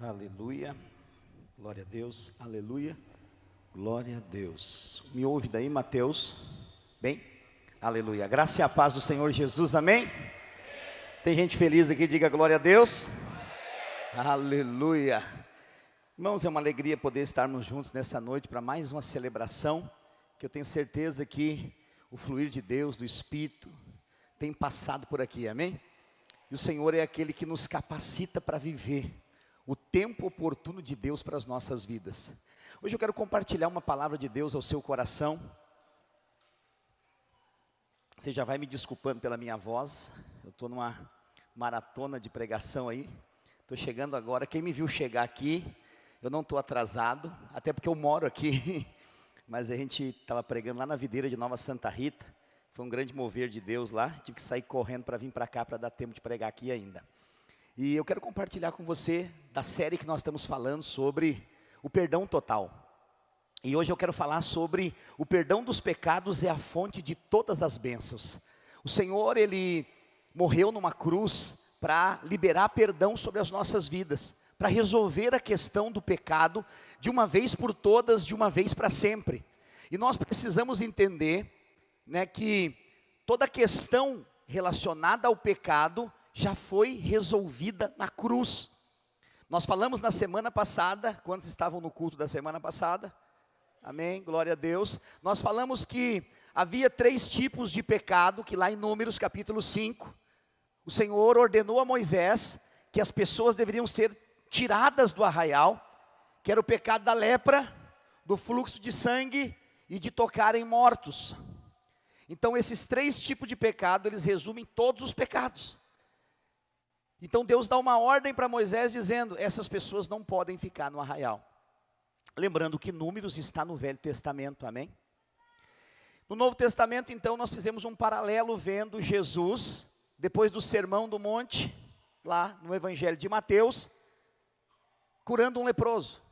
Aleluia, glória a Deus, aleluia, glória a Deus. Me ouve daí, Mateus? Bem? Aleluia, graça e a paz do Senhor Jesus, amém? Tem gente feliz aqui, diga glória a Deus. Aleluia. Irmãos, é uma alegria poder estarmos juntos nessa noite para mais uma celebração, que eu tenho certeza que o fluir de Deus, do Espírito, tem passado por aqui, amém? E o Senhor é aquele que nos capacita para viver o tempo oportuno de Deus para as nossas vidas. Hoje eu quero compartilhar uma palavra de Deus ao seu coração. Você já vai me desculpando pela minha voz, eu estou numa maratona de pregação aí, estou chegando agora. Quem me viu chegar aqui, eu não estou atrasado, até porque eu moro aqui, mas a gente estava pregando lá na videira de Nova Santa Rita, foi um grande mover de Deus lá, tive que sair correndo para vir para cá, para dar tempo de pregar aqui ainda. E eu quero compartilhar com você da série que nós estamos falando sobre o perdão total. E hoje eu quero falar sobre o perdão dos pecados é a fonte de todas as bênçãos. O Senhor, Ele morreu numa cruz para liberar perdão sobre as nossas vidas, para resolver a questão do pecado de uma vez por todas, de uma vez para sempre. E nós precisamos entender, né, que toda questão relacionada ao pecado já foi resolvida na cruz. Nós falamos na semana passada, quantos estavam no culto da semana passada? Amém, glória a Deus. Nós falamos que havia 3 tipos de pecado, que lá em Números capítulo 5, o Senhor ordenou a Moisés que as pessoas deveriam ser tiradas do arraial, que era o pecado da lepra, do fluxo de sangue e de tocarem mortos. Então esses 3 tipos de pecado, eles resumem todos os pecados. Então Deus dá uma ordem para Moisés dizendo, essas pessoas não podem ficar no arraial. Lembrando que Números está no Velho Testamento, amém? No Novo Testamento, então, nós fizemos um paralelo vendo Jesus, depois do Sermão do Monte, lá no Evangelho de Mateus, curando um leproso.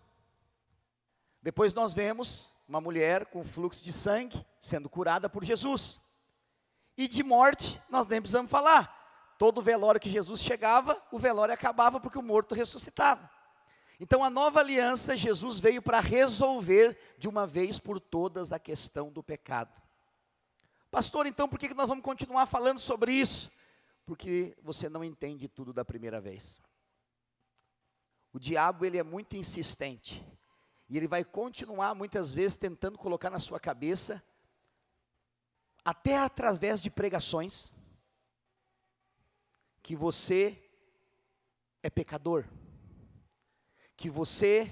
Depois nós vemos uma mulher com fluxo de sangue, sendo curada por Jesus. E de morte, nós nem precisamos falar. Todo velório que Jesus chegava, o velório acabava porque o morto ressuscitava. Então a nova aliança, Jesus veio para resolver de uma vez por todas a questão do pecado. Pastor, então por que nós vamos continuar falando sobre isso? Porque você não entende tudo da primeira vez. O diabo, ele é muito insistente. E ele vai continuar muitas vezes tentando colocar na sua cabeça, até através de pregações, que você é pecador, que você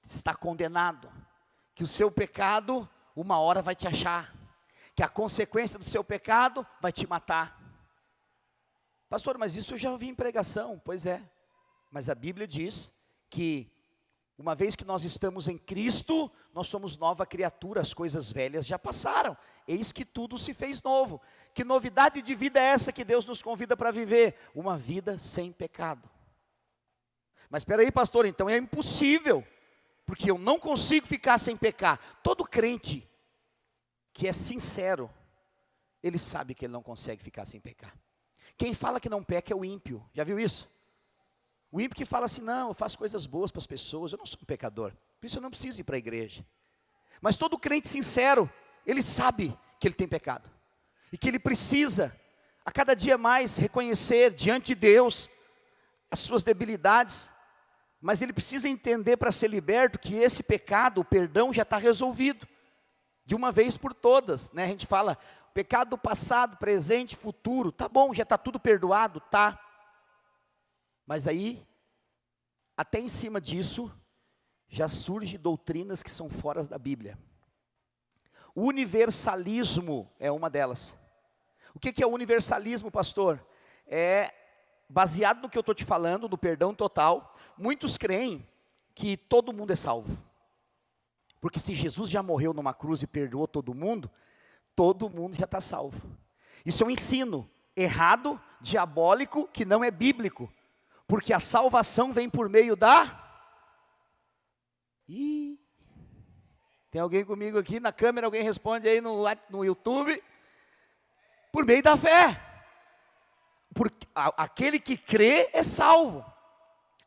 está condenado, que o seu pecado uma hora vai te achar, que a consequência do seu pecado vai te matar. Pastor, mas isso eu já ouvi em pregação. Pois é, mas a Bíblia diz que uma vez que nós estamos em Cristo, nós somos nova criatura, as coisas velhas já passaram, eis que tudo se fez novo. Que novidade de vida é essa que Deus nos convida para viver? Uma vida sem pecado. Mas espera aí, pastor, então é impossível, porque eu não consigo ficar sem pecar. Todo crente que é sincero, ele sabe que ele não consegue ficar sem pecar. Quem fala que não peca é o ímpio, já viu isso? O ímpio que fala assim, não, eu faço coisas boas para as pessoas, eu não sou um pecador, por isso eu não preciso ir para a igreja. Mas todo crente sincero, ele sabe que ele tem pecado, e que ele precisa, a cada dia mais, reconhecer diante de Deus, as suas debilidades, mas ele precisa entender para ser liberto, que esse pecado, o perdão já está resolvido, de uma vez por todas, né? A gente fala, pecado do passado, presente, futuro, tá bom, já está tudo perdoado, tá. Mas aí, até em cima disso, já surgem doutrinas que são fora da Bíblia. O universalismo é uma delas. O que é o universalismo, pastor? É baseado no que eu estou te falando, no perdão total. Muitos creem que todo mundo é salvo. Porque se Jesus já morreu numa cruz e perdoou todo mundo já está salvo. Isso é um ensino errado, diabólico, que não é bíblico. Porque a salvação vem por meio da... Tem alguém comigo aqui na câmera? Alguém responde aí no YouTube? Por meio da fé. Porque aquele que crê é salvo.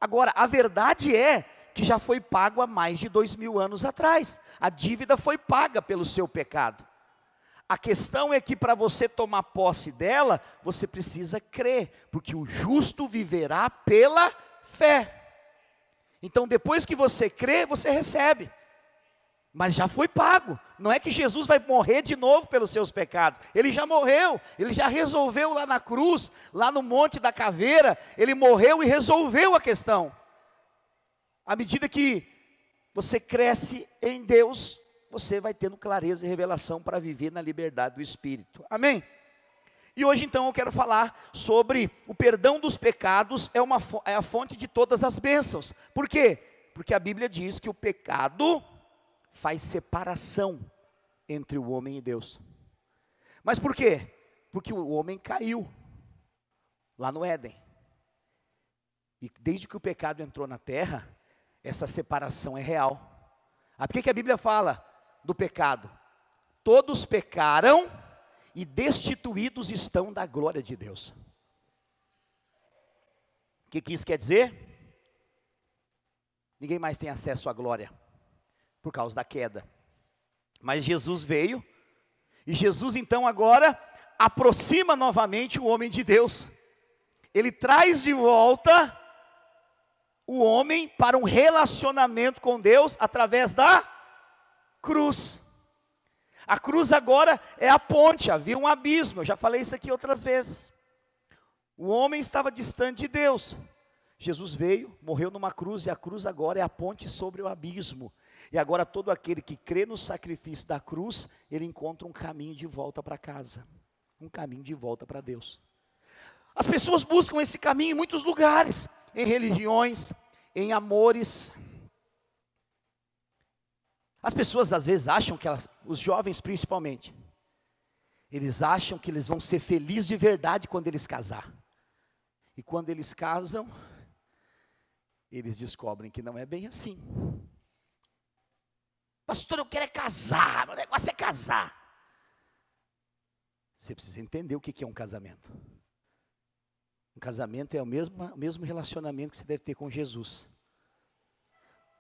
Agora, a verdade é que já foi pago há mais de 2000 anos atrás. A dívida foi paga pelo seu pecado. A questão é que para você tomar posse dela, você precisa crer, porque o justo viverá pela fé. Então, depois que você crê, você recebe. Mas já foi pago. Não é que Jesus vai morrer de novo pelos seus pecados. Ele já morreu. Ele já resolveu lá na cruz, lá no Monte da Caveira. Ele morreu e resolveu a questão. À medida que você cresce em Deus, você vai tendo clareza e revelação para viver na liberdade do Espírito. Amém? E hoje então eu quero falar sobre o perdão dos pecados é a fonte de todas as bênçãos. Por quê? Porque a Bíblia diz que o pecado faz separação entre o homem e Deus. Mas por quê? Porque o homem caiu lá no Éden. E desde que o pecado entrou na terra, essa separação é real. Por que a Bíblia fala do pecado? Todos pecaram e destituídos estão da glória de Deus. O que isso quer dizer? Ninguém mais tem acesso à glória por causa da queda. Mas Jesus veio, e Jesus então agora aproxima novamente o homem de Deus. Ele traz de volta o homem para um relacionamento com Deus através da cruz. A cruz agora é a ponte, havia um abismo, eu já falei isso aqui outras vezes. O homem estava distante de Deus. Jesus veio, morreu numa cruz, e a cruz agora é a ponte sobre o abismo. E agora todo aquele que crê no sacrifício da cruz, ele encontra um caminho de volta para casa. Um caminho de volta para Deus. As pessoas buscam esse caminho em muitos lugares. Em religiões, em amores. As pessoas às vezes acham que os jovens principalmente, eles acham que eles vão ser felizes de verdade quando eles casar. E quando eles casam, eles descobrem que não é bem assim. Pastor, eu quero é casar, meu negócio é casar. Você precisa entender o que é um casamento. Um casamento é o mesmo relacionamento que você deve ter com Jesus.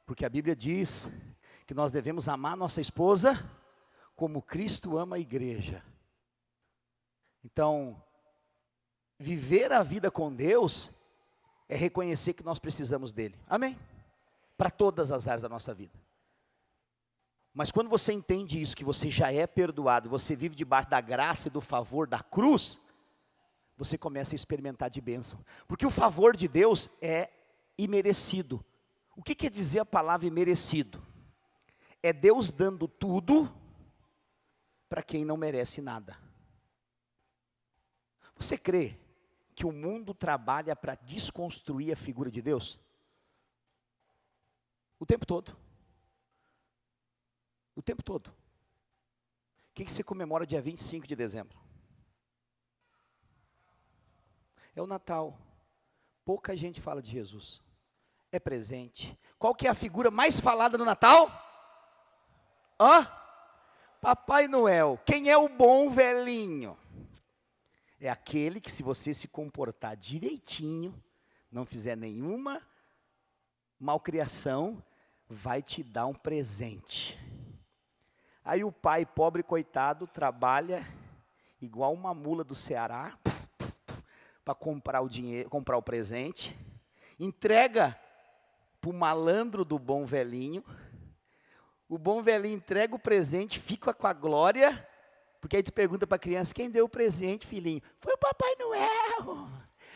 Porque a Bíblia diz que nós devemos amar nossa esposa como Cristo ama a igreja. Então, viver a vida com Deus é reconhecer que nós precisamos dele. Amém? Para todas as áreas da nossa vida. Mas quando você entende isso, que você já é perdoado, você vive debaixo da graça e do favor da cruz, você começa a experimentar de bênção. Porque o favor de Deus é imerecido. O que quer dizer a palavra imerecido? É Deus dando tudo para quem não merece nada. Você crê que o mundo trabalha para desconstruir a figura de Deus? O tempo todo. O tempo todo. O que você comemora dia 25 de dezembro? É o Natal. Pouca gente fala de Jesus. É presente. Qual que é a figura mais falada no Natal? Papai Noel. Quem é o bom velhinho? É aquele que, se você se comportar direitinho, não fizer nenhuma malcriação, vai te dar um presente. Aí o pai, pobre coitado, trabalha igual uma mula do Ceará para comprar o dinheiro, comprar o presente, entrega para o malandro do bom velhinho. O bom velhinho entrega o presente, fica com a glória, porque aí tu pergunta para a criança: quem deu o presente, filhinho? Foi o Papai Noel.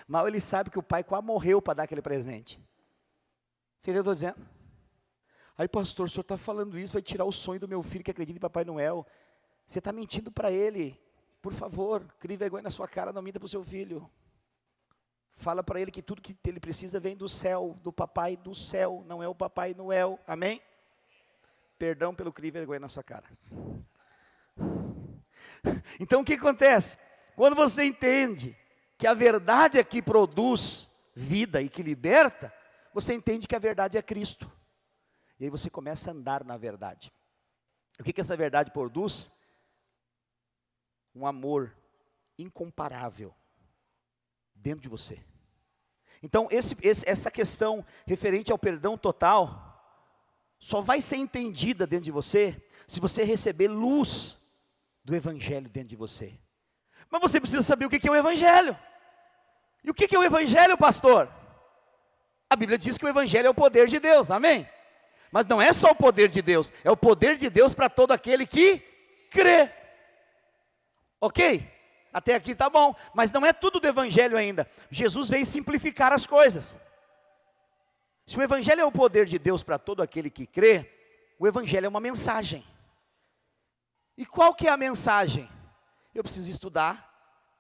Mal ele sabe que o pai quase morreu para dar aquele presente. Você entendeu o que eu estou dizendo? Aí, pastor, o senhor está falando isso, vai tirar o sonho do meu filho que acredita em Papai Noel. Você está mentindo para ele. Por favor, crie vergonha na sua cara, não minta para o seu filho. Fala para ele que tudo que ele precisa vem do céu, do Papai do céu, não é o Papai Noel. Amém? Perdão pelo crie vergonha na sua cara. Então o que acontece? Quando você entende que a verdade é que produz vida e que liberta, você entende que a verdade é Cristo. E aí você começa a andar na verdade. O que essa verdade produz? Um amor incomparável dentro de você. Então, essa questão referente ao perdão total, só vai ser entendida dentro de você, se você receber luz do Evangelho dentro de você. Mas você precisa saber o que é o Evangelho. E o que é o Evangelho, pastor? A Bíblia diz que o Evangelho é o poder de Deus, amém? Mas não é só o poder de Deus, é o poder de Deus para todo aquele que crê. Ok? Até aqui está bom, mas não é tudo do Evangelho ainda. Jesus veio simplificar as coisas. Se o Evangelho é o poder de Deus para todo aquele que crê, o Evangelho é uma mensagem. E qual que é a mensagem? Eu preciso estudar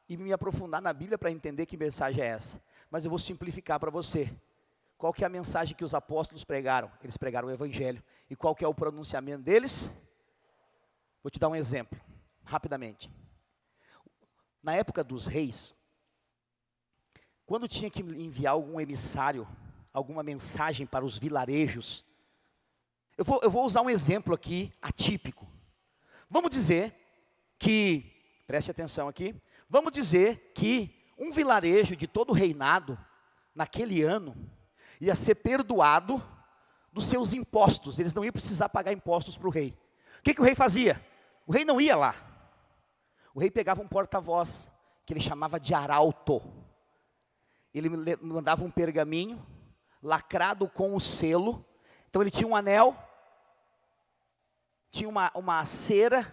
e me aprofundar na Bíblia para entender que mensagem é essa. Mas eu vou simplificar para você. Qual que é a mensagem que os apóstolos pregaram? Eles pregaram o Evangelho. E qual que é o pronunciamento deles? Vou te dar um exemplo, rapidamente. Na época dos reis, quando tinha que enviar algum emissário, alguma mensagem para os vilarejos, eu vou usar um exemplo aqui, atípico. Vamos dizer que, preste atenção aqui, vamos dizer que um vilarejo de todo o reinado, naquele ano, ia ser perdoado dos seus impostos, eles não iam precisar pagar impostos para o rei. O que o rei fazia? O rei não ia lá. O rei pegava um porta-voz, que ele chamava de arauto. Ele mandava um pergaminho, lacrado com o selo. Então ele tinha um anel, tinha uma cera,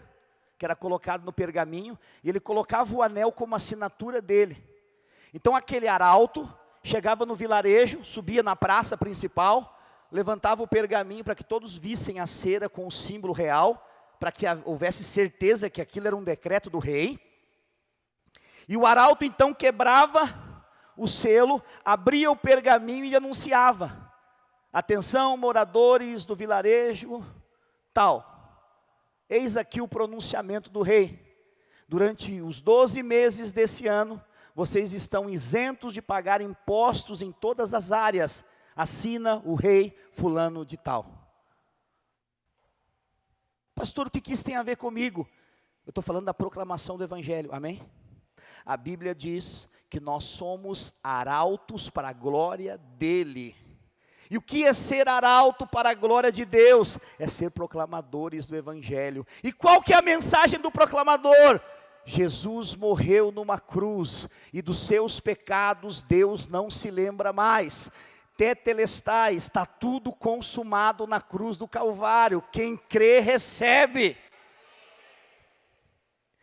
que era colocado no pergaminho, e ele colocava o anel como assinatura dele. Então aquele arauto chegava no vilarejo, subia na praça principal, levantava o pergaminho para que todos vissem a cera com o símbolo real, para que houvesse certeza que aquilo era um decreto do rei. E o arauto então quebrava o selo, abria o pergaminho e anunciava: atenção, moradores do vilarejo, tal. Eis aqui o pronunciamento do rei. Durante os 12 meses desse ano, vocês estão isentos de pagar impostos em todas as áreas. Assina o rei fulano de tal. Pastor, o que isso tem a ver comigo? Eu estou falando da proclamação do Evangelho, amém? A Bíblia diz que nós somos arautos para a glória dEle. E o que é ser arauto para a glória de Deus? É ser proclamadores do Evangelho. E qual que é a mensagem do proclamador? Jesus morreu numa cruz, e dos seus pecados Deus não se lembra mais. Tetelestai, está tudo consumado na cruz do Calvário. Quem crê, recebe.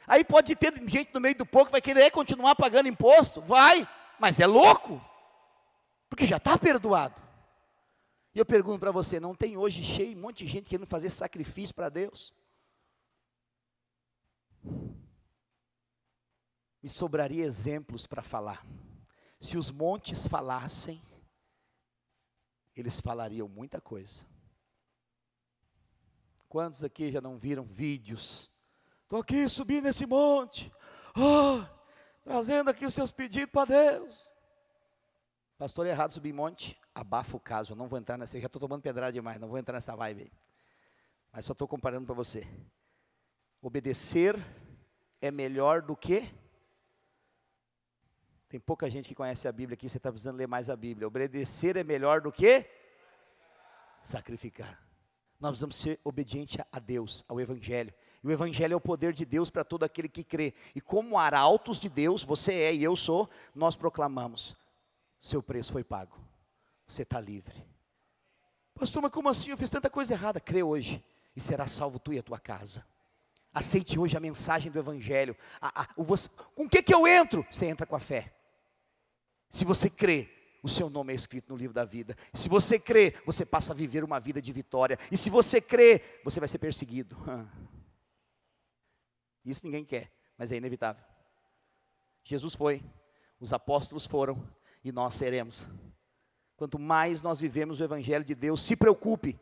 Aí pode ter gente no meio do povo que vai querer continuar pagando imposto. Vai, mas é louco, porque já está perdoado. E eu pergunto para você, não tem hoje cheio, um monte de gente querendo fazer sacrifício para Deus? Me sobraria exemplos para falar. Se os montes falassem, eles falariam muita coisa. Quantos aqui já não viram vídeos? Estou aqui subindo esse monte, trazendo aqui os seus pedidos para Deus. Pastor, é errado subir monte? Abafa o caso, eu não vou entrar nessa, eu já estou tomando pedrada demais, não vou entrar nessa vibe aí. Mas só estou comparando para você. Obedecer é melhor do que? Tem pouca gente que conhece a Bíblia aqui, você está precisando ler mais a Bíblia. Obedecer é melhor do que? Sacrificar. Nós precisamos ser obedientes a Deus, ao Evangelho. E o Evangelho é o poder de Deus para todo aquele que crê. E como arautos de Deus, você é e eu sou, nós proclamamos: seu preço foi pago, você está livre. Pastor, mas como assim? Eu fiz tanta coisa errada. Crê hoje e será salvo tu e a tua casa. Aceite hoje a mensagem do Evangelho. Com o que eu entro? Você entra com a fé. Se você crê, o seu nome é escrito no livro da vida. Se você crê, você passa a viver uma vida de vitória. E se você crê, você vai ser perseguido. Isso ninguém quer, mas é inevitável. Jesus foi, os apóstolos foram, e nós seremos. Quanto mais nós vivemos o Evangelho de Deus, se preocupe.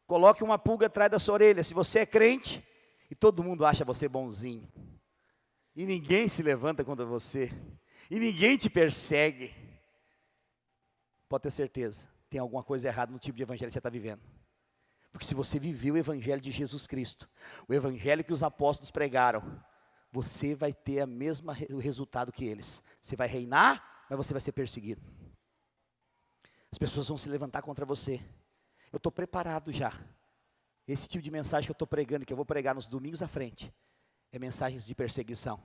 Coloque uma pulga atrás da sua orelha. Se você é crente, e todo mundo acha você bonzinho, e ninguém se levanta contra você, e ninguém te persegue, pode ter certeza, tem alguma coisa errada no tipo de evangelho que você está vivendo. Porque se você viveu o Evangelho de Jesus Cristo, o Evangelho que os apóstolos pregaram, você vai ter o mesmo resultado que eles. Você vai reinar, mas você vai ser perseguido. As pessoas vão se levantar contra você. Eu estou preparado já. Esse tipo de mensagem que eu estou pregando, que eu vou pregar nos domingos à frente, é mensagens de perseguição.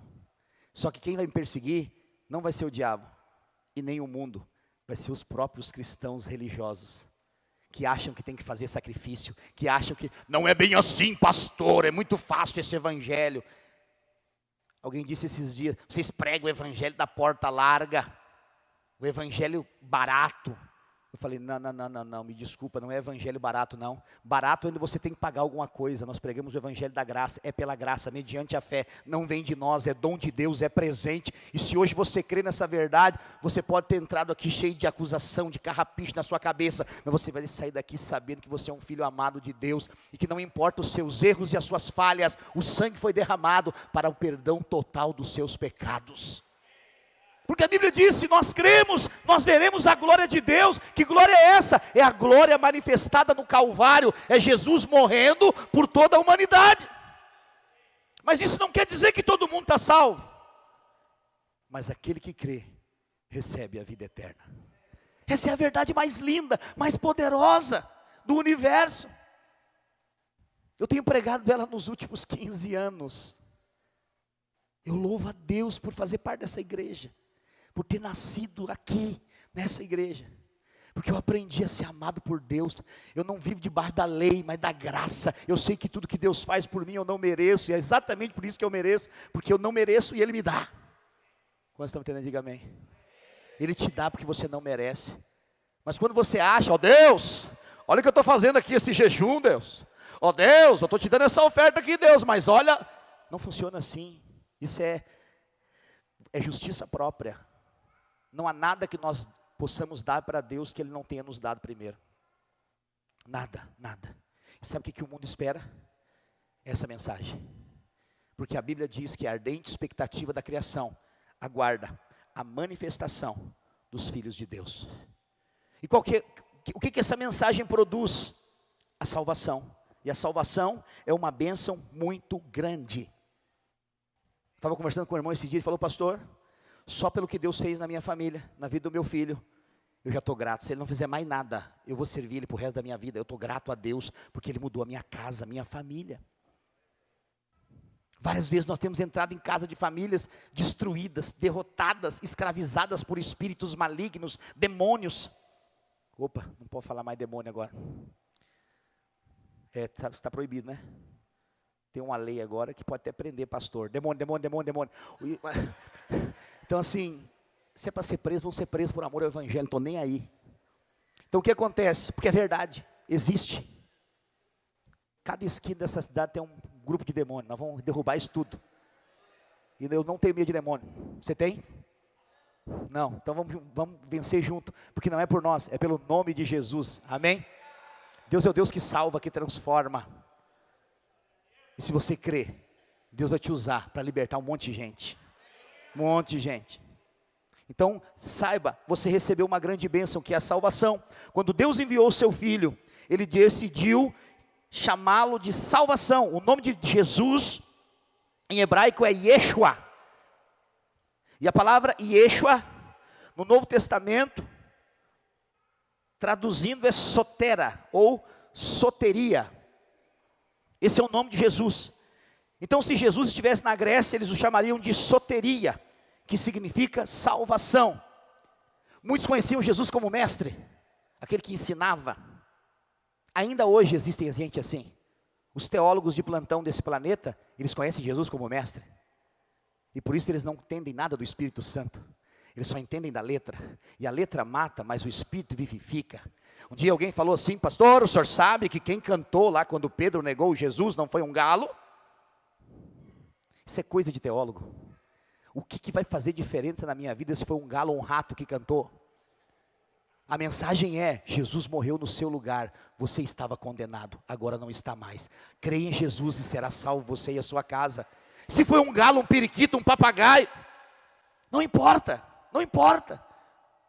Só que quem vai me perseguir não vai ser o diabo e nem o mundo, vai ser os próprios cristãos religiosos, que acham que tem que fazer sacrifício, que acham que não é bem assim, pastor, é muito fácil esse evangelho. Alguém disse esses dias, vocês pregam o evangelho da porta larga, o evangelho barato. Eu falei, não, me desculpa, não é evangelho barato não. Barato ainda você tem que pagar alguma coisa. Nós pregamos o evangelho da graça, é pela graça, mediante a fé. Não vem de nós, é dom de Deus, é presente. E se hoje você crê nessa verdade, você pode ter entrado aqui cheio de acusação, de carrapicho na sua cabeça. Mas você vai sair daqui sabendo que você é um filho amado de Deus. E que não importa os seus erros e as suas falhas, o sangue foi derramado para o perdão total dos seus pecados. Porque a Bíblia diz, se nós cremos, nós veremos a glória de Deus. Que glória é essa? É a glória manifestada no Calvário, é Jesus morrendo por toda a humanidade. Mas isso não quer dizer que todo mundo está salvo. Mas aquele que crê, recebe a vida eterna. Essa é a verdade mais linda, mais poderosa do universo. Eu tenho pregado ela nos últimos 15 anos. Eu louvo a Deus por fazer parte dessa igreja, por ter nascido aqui, nessa igreja, porque eu aprendi a ser amado por Deus. Eu não vivo debaixo da lei, mas da graça. Eu sei que tudo que Deus faz por mim eu não mereço, e é exatamente por isso que eu mereço, porque eu não mereço e Ele me dá. Quantos estão entendendo? Diga amém. Ele te dá porque você não merece. Mas quando você acha, ó Deus, olha o que eu estou fazendo aqui, esse jejum, Deus. Ó Deus, eu estou te dando essa oferta aqui, Deus, mas olha, não funciona assim. Isso é justiça própria. Não há nada que nós possamos dar para Deus que Ele não tenha nos dado primeiro. Nada. E sabe o que o mundo espera? Essa mensagem. Porque a Bíblia diz que a ardente expectativa da criação aguarda a manifestação dos filhos de Deus. E o que essa mensagem produz? A salvação. E a salvação é uma bênção muito grande. Estava conversando com o irmão esse dia, ele falou, pastor, só pelo que Deus fez na minha família, na vida do meu filho, eu já estou grato. Se Ele não fizer mais nada, eu vou servir Ele para o resto da minha vida. Eu estou grato a Deus, porque Ele mudou a minha casa, a minha família. Várias vezes nós temos entrado em casa de famílias destruídas, derrotadas, escravizadas por espíritos malignos, demônios. Opa, não pode falar mais demônio agora. Está proibido, né? Tem uma lei agora que pode até prender pastor. Demônio. Então assim, se é para ser preso, vão ser presos por amor ao evangelho, não estou nem aí. Então o que acontece? Porque é verdade, existe. Cada esquina dessa cidade tem um grupo de demônios, nós vamos derrubar isso tudo. E eu não tenho medo de demônio. Você tem? Não, então vamos vencer junto, porque não é por nós, é pelo nome de Jesus, amém? Deus é o Deus que salva, que transforma. E se você crê, Deus vai te usar para libertar um monte de gente. Um monte de gente. Então, saiba, você recebeu uma grande bênção, que é a salvação. Quando Deus enviou o seu Filho, Ele decidiu chamá-lo de salvação. O nome de Jesus, em hebraico, é Yeshua. E a palavra Yeshua, no Novo Testamento, traduzindo, é sotera, ou soteria. Esse é o nome de Jesus. Então, se Jesus estivesse na Grécia, eles o chamariam de soteria, que significa salvação. Muitos conheciam Jesus como mestre, aquele que ensinava. Ainda hoje existem gente assim. Os teólogos de plantão desse planeta, eles conhecem Jesus como mestre. E por isso eles não entendem nada do Espírito Santo. Eles só entendem da letra. E a letra mata, mas o Espírito vivifica. Um dia alguém falou assim, pastor, o senhor sabe que quem cantou lá quando Pedro negou Jesus não foi um galo? Isso é coisa de teólogo. O que vai fazer diferença na minha vida se foi um galo ou um rato que cantou? A mensagem é, Jesus morreu no seu lugar, você estava condenado, agora não está mais. Creia em Jesus e será salvo você e a sua casa. Se foi um galo, um periquito, um papagaio, não importa, não importa.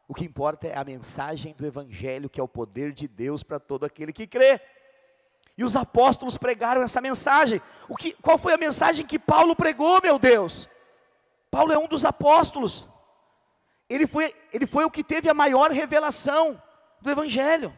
O que importa é a mensagem do Evangelho, que é o poder de Deus para todo aquele que crê. E os apóstolos pregaram essa mensagem. Qual foi a mensagem que Paulo pregou, meu Deus? Paulo é um dos apóstolos. Ele foi o que teve a maior revelação do Evangelho.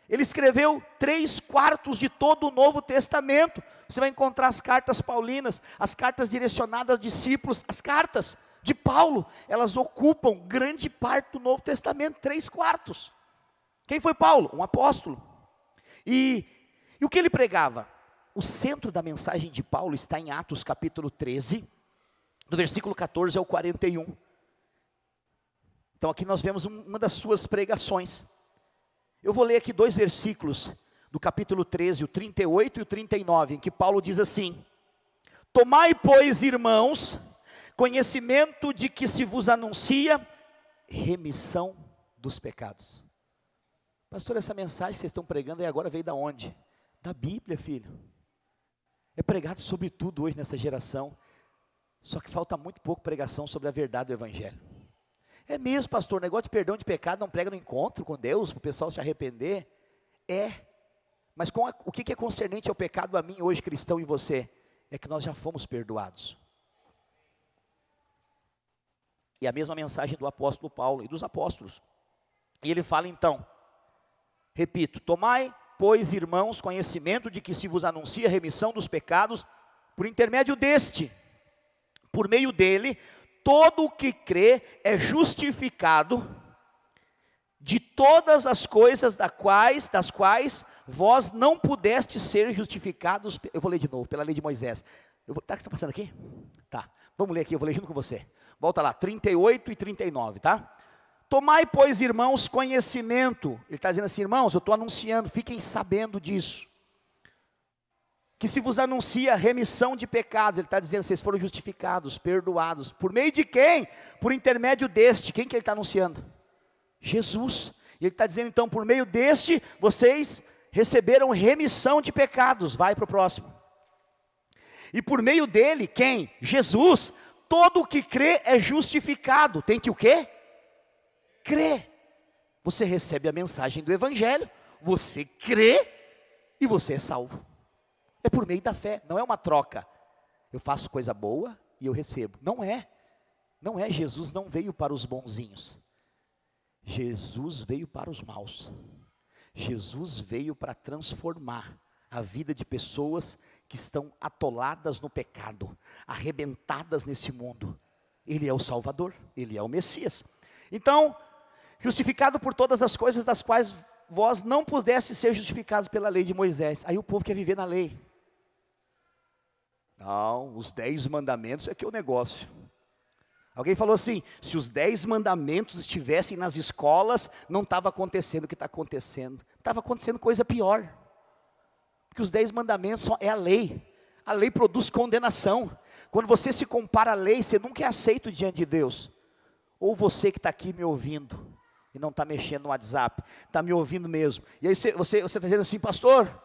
Ele escreveu 3/4 de todo o Novo Testamento. Você vai encontrar as cartas paulinas, as cartas direcionadas a discípulos, as cartas de Paulo, elas ocupam grande parte do Novo Testamento, 3/4. Quem foi Paulo? Um apóstolo. E o que ele pregava? O centro da mensagem de Paulo está em Atos capítulo 13, do versículo 14 ao 41. Então aqui nós vemos uma das suas pregações. Eu vou ler aqui 2 versículos do capítulo 13, o 38 e o 39, em que Paulo diz assim: tomai, pois, irmãos, conhecimento de que se vos anuncia remissão dos pecados. Pastor, essa mensagem que vocês estão pregando aí agora veio da onde? Da Bíblia, filho. É pregado sobre tudo hoje nessa geração, só que falta muito pouco pregação sobre a verdade do Evangelho. É mesmo, pastor, negócio de perdão de pecado não prega no encontro com Deus, para o pessoal se arrepender? É, mas o que é concernente ao pecado a mim hoje, cristão, e você? É que nós já fomos perdoados. E a mesma mensagem do apóstolo Paulo e dos apóstolos. E ele fala então, repito, tomai, pois, irmãos, conhecimento de que se vos anuncia a remissão dos pecados, por intermédio deste, por meio dele, todo o que crê é justificado de todas as coisas das quais vós não pudestes ser justificados. Eu vou ler de novo, pela lei de Moisés. Tá, que está passando aqui? Tá, vamos ler aqui, eu vou ler junto com você. Volta lá, 38 e 39, tá? Tomai, pois, irmãos, conhecimento. Ele está dizendo assim, irmãos, eu estou anunciando, fiquem sabendo disso. Que se vos anuncia remissão de pecados, ele está dizendo, vocês foram justificados, perdoados. Por meio de quem? Por intermédio deste. Quem que ele está anunciando? Jesus. E ele está dizendo, então, por meio deste, vocês receberam remissão de pecados. Vai para o próximo. E por meio dele, quem? Jesus. Todo o que crê é justificado. Tem que o quê? Crer. Você recebe a mensagem do Evangelho, você crê e você é salvo. É por meio da fé, não é uma troca. Eu faço coisa boa e eu recebo. Não é. Não é. Jesus não veio para os bonzinhos. Jesus veio para os maus. Jesus veio para transformar a vida de pessoas que estão atoladas no pecado, arrebentadas nesse mundo. Ele é o Salvador, Ele é o Messias. Então, justificado por todas as coisas das quais vós não pudestes ser justificados pela lei de Moisés. Aí o povo quer viver na lei. Não, os 10 mandamentos é que é o negócio. Alguém falou assim, se os 10 mandamentos estivessem nas escolas, não estava acontecendo o que está acontecendo. Estava acontecendo coisa pior. Porque os 10 mandamentos é a lei. A lei produz condenação. Quando você se compara à lei, você nunca é aceito diante de Deus. Ou você que está aqui me ouvindo, e não está mexendo no WhatsApp, está me ouvindo mesmo. E aí você está dizendo assim, pastor,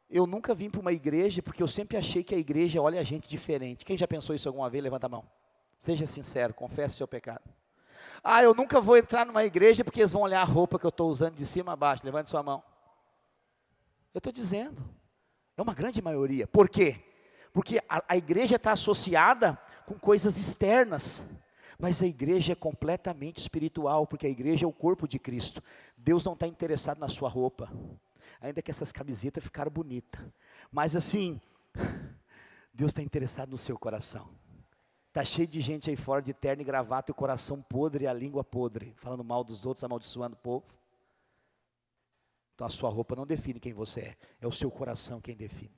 eu nunca vim para uma igreja, porque eu sempre achei que a igreja olha a gente diferente. Quem já pensou isso alguma vez? Levanta a mão. Seja sincero, confesse o seu pecado. Ah, eu nunca vou entrar numa igreja, porque eles vão olhar a roupa que eu estou usando de cima a baixo. Levante sua mão. Eu estou dizendo, é uma grande maioria. Por quê? Porque a igreja está associada com coisas externas. Mas a igreja é completamente espiritual, porque a igreja é o corpo de Cristo. Deus não está interessado na sua roupa, ainda que essas camisetas ficaram bonitas. Mas assim, Deus está interessado no seu coração. Está cheio de gente aí fora de terno e gravata, e o coração podre e a língua podre, falando mal dos outros, amaldiçoando o povo. Então a sua roupa não define quem você é o seu coração quem define.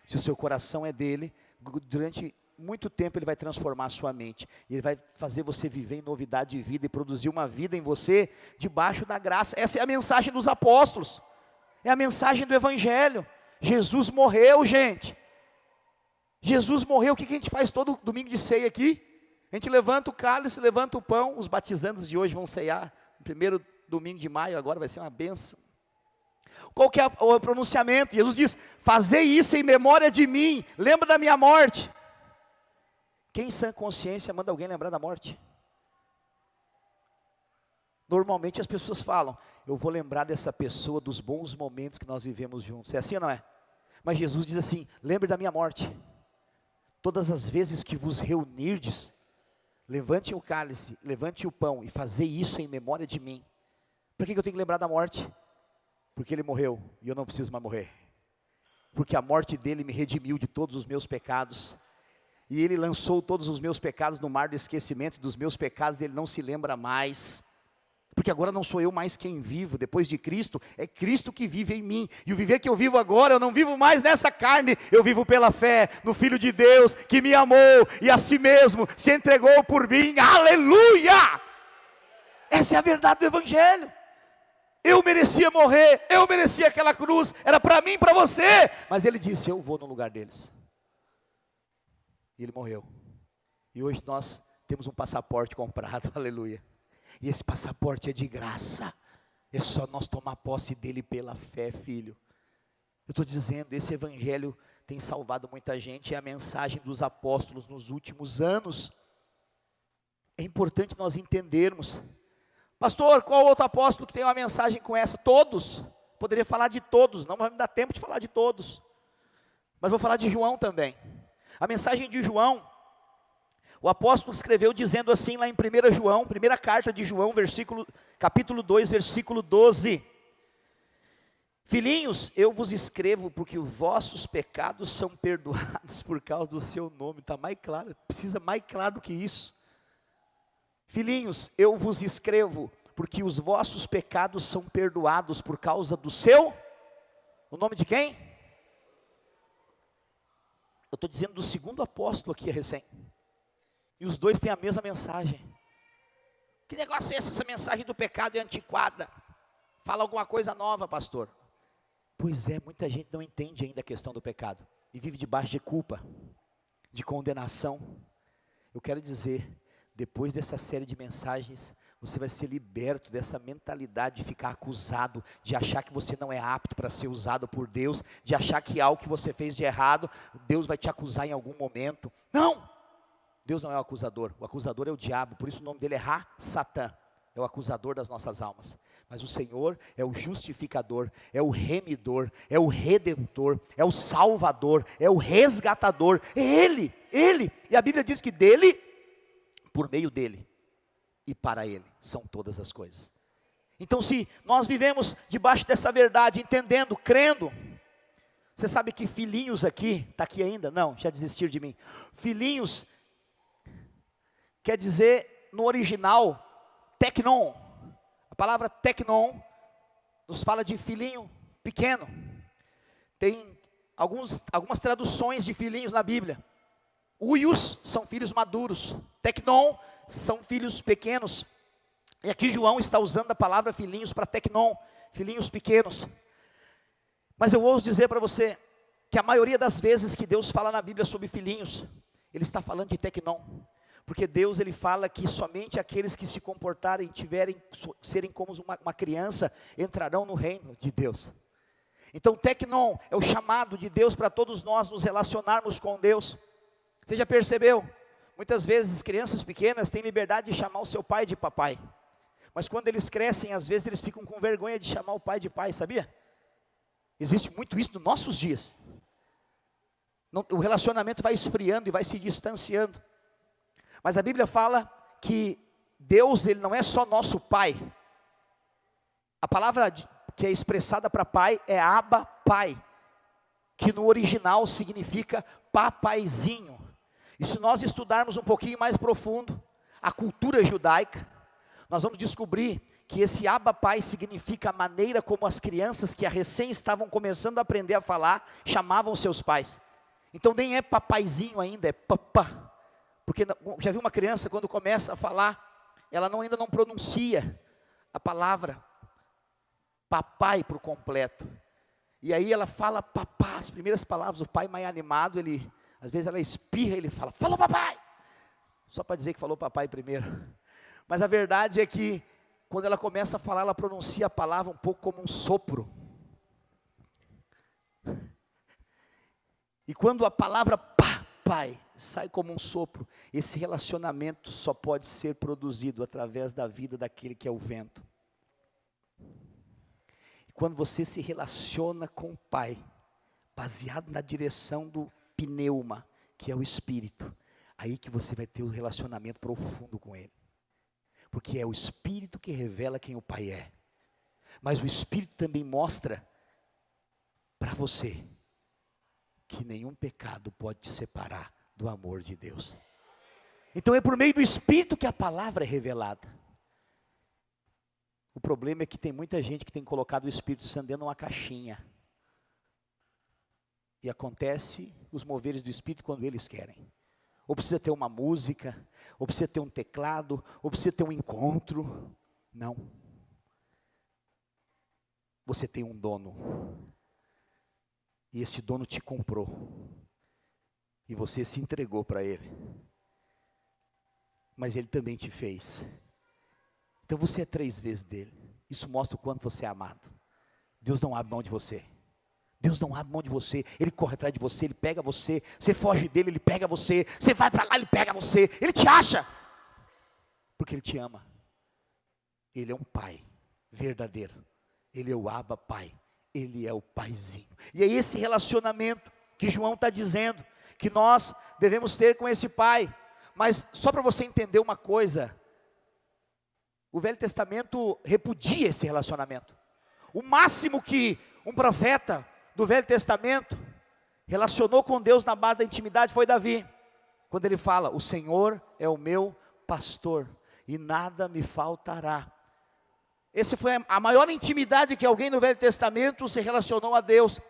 Se o seu coração é dele, durante muito tempo ele vai transformar a sua mente, e ele vai fazer você viver em novidade de vida, e produzir uma vida em você, debaixo da graça. Essa é a mensagem dos apóstolos, é a mensagem do Evangelho. Jesus morreu, gente, Jesus morreu. O que a gente faz todo domingo de ceia aqui? A gente levanta o cálice, levanta o pão. Os batizandos de hoje vão ceiar, no primeiro domingo de maio, agora vai ser uma bênção. Qual que é o pronunciamento? Jesus diz, fazei isso em memória de mim, lembra da minha morte. Quem em sã consciência manda alguém lembrar da morte? Normalmente as pessoas falam, eu vou lembrar dessa pessoa dos bons momentos que nós vivemos juntos. É assim ou não é? Mas Jesus diz assim, lembre da minha morte. Todas as vezes que vos reunirdes, levante o cálice, levante o pão e fazei isso em memória de mim. Por que eu tenho que lembrar da morte? Porque ele morreu e eu não preciso mais morrer. Porque a morte dele me redimiu de todos os meus pecados. E ele lançou todos os meus pecados no mar do esquecimento, dos meus pecados ele não se lembra mais. Porque agora não sou eu mais quem vivo, depois de Cristo, é Cristo que vive em mim. E o viver que eu vivo agora, eu não vivo mais nessa carne, eu vivo pela fé no Filho de Deus, que me amou e a si mesmo se entregou por mim. Aleluia! Essa é a verdade do Evangelho. Eu merecia morrer, eu merecia aquela cruz, era para mim e para você. Mas ele disse, eu vou no lugar deles. E ele morreu. E hoje nós temos um passaporte comprado, aleluia. E esse passaporte é de graça. É só nós tomar posse dele pela fé, filho. Eu estou dizendo, esse evangelho tem salvado muita gente. É a mensagem dos apóstolos nos últimos anos. É importante nós entendermos. Pastor, qual outro apóstolo que tem uma mensagem com essa? Todos. Poderia falar de todos, não vai me dar tempo de falar de todos. Mas vou falar de João também. A mensagem de João, o apóstolo escreveu dizendo assim lá em 1 João, primeira carta de João, capítulo 2, versículo 12. Filhinhos, eu vos escrevo porque os vossos pecados são perdoados por causa do seu nome. Está mais claro, precisa mais claro do que isso. Filhinhos, eu vos escrevo porque os vossos pecados são perdoados por causa do seu, o nome de quem? Eu estou dizendo do segundo apóstolo aqui, recém. E os dois têm a mesma mensagem. Que negócio é esse? Essa mensagem do pecado é antiquada. Fala alguma coisa nova, pastor. Pois é, muita gente não entende ainda a questão do pecado. E vive debaixo de culpa, de condenação. Eu quero dizer, depois dessa série de mensagens, você vai ser liberto dessa mentalidade de ficar acusado, de achar que você não é apto para ser usado por Deus, de achar que algo que você fez de errado, Deus vai te acusar em algum momento. Não! Deus não é o acusador é o diabo, por isso o nome dele é Satã, é o acusador das nossas almas. Mas o Senhor é o justificador, é o remidor, é o redentor, é o salvador, é o resgatador, é Ele, e a Bíblia diz que dele, por meio dele e para ele, são todas as coisas. Então se nós vivemos debaixo dessa verdade, entendendo, crendo, você sabe que filhinhos aqui, está aqui ainda? Não, já desistiram de mim. Filhinhos, quer dizer no original, teknon. A palavra teknon nos fala de filhinho pequeno. Tem algumas traduções de filhinhos na Bíblia. Uios são filhos maduros, teknon são filhos pequenos. E aqui João está usando a palavra filhinhos para teknon, filhinhos pequenos. Mas eu ouso dizer para você que a maioria das vezes que Deus fala na Bíblia sobre filhinhos, Ele está falando de teknon. Porque Deus, Ele fala que somente aqueles que se comportarem, serem como uma criança, entrarão no reino de Deus. Então teknon é o chamado de Deus para todos nós nos relacionarmos com Deus. Você já percebeu? Muitas vezes crianças pequenas têm liberdade de chamar o seu pai de papai. Mas quando eles crescem, às vezes eles ficam com vergonha de chamar o pai de pai, sabia? Existe muito isso nos nossos dias. O relacionamento vai esfriando e vai se distanciando. Mas a Bíblia fala que Deus, Ele não é só nosso pai. A palavra que é expressada para pai é Abba, pai. Que no original significa papaizinho. E se nós estudarmos um pouquinho mais profundo a cultura judaica, nós vamos descobrir que esse Abba Pai significa a maneira como as crianças que recém estavam começando a aprender a falar, chamavam seus pais. Então nem é papaizinho ainda, é papá. Porque já viu uma criança quando começa a falar, ela ainda não pronuncia a palavra papai por completo. E aí ela fala papá, as primeiras palavras, o pai mais animado, às vezes ela espirra e ele fala, falou papai, só para dizer que falou papai primeiro. Mas a verdade é que, quando ela começa a falar, ela pronuncia a palavra um pouco como um sopro. E quando a palavra papai sai como um sopro, esse relacionamento só pode ser produzido através da vida daquele que é o vento. E quando você se relaciona com o Pai, baseado na direção do pneuma, que é o Espírito, aí que você vai ter um relacionamento profundo com Ele. Porque é o Espírito que revela quem o Pai é. Mas o Espírito também mostra para você que nenhum pecado pode te separar do amor de Deus. Então é por meio do Espírito que a palavra é revelada. O problema é que tem muita gente que tem colocado o Espírito Santo dentro de uma caixinha. E acontece os moveres do Espírito quando eles querem. Ou precisa ter uma música, ou precisa ter um teclado, ou precisa ter um encontro. Não. Você tem um dono. E esse dono te comprou. E você se entregou para ele. Mas ele também te fez. Então você é 3 vezes dele. Isso mostra o quanto você é amado. Deus não abre mão de você. Deus não abre mão de você. Ele corre atrás de você, ele pega você. Você foge dele, ele pega você. Você vai para lá, ele pega você. Ele te acha. Porque ele te ama. Ele é um pai verdadeiro. Ele é o Abba Pai. Ele é o paizinho. E é esse relacionamento que João está dizendo, que nós devemos ter com esse pai. Mas só para você entender uma coisa, o Velho Testamento repudia esse relacionamento. O máximo que um profeta do Velho Testamento relacionou com Deus na base da intimidade foi Davi. Quando ele fala, o Senhor é o meu pastor e nada me faltará. Essa foi a maior intimidade que alguém no Velho Testamento se relacionou a Deus.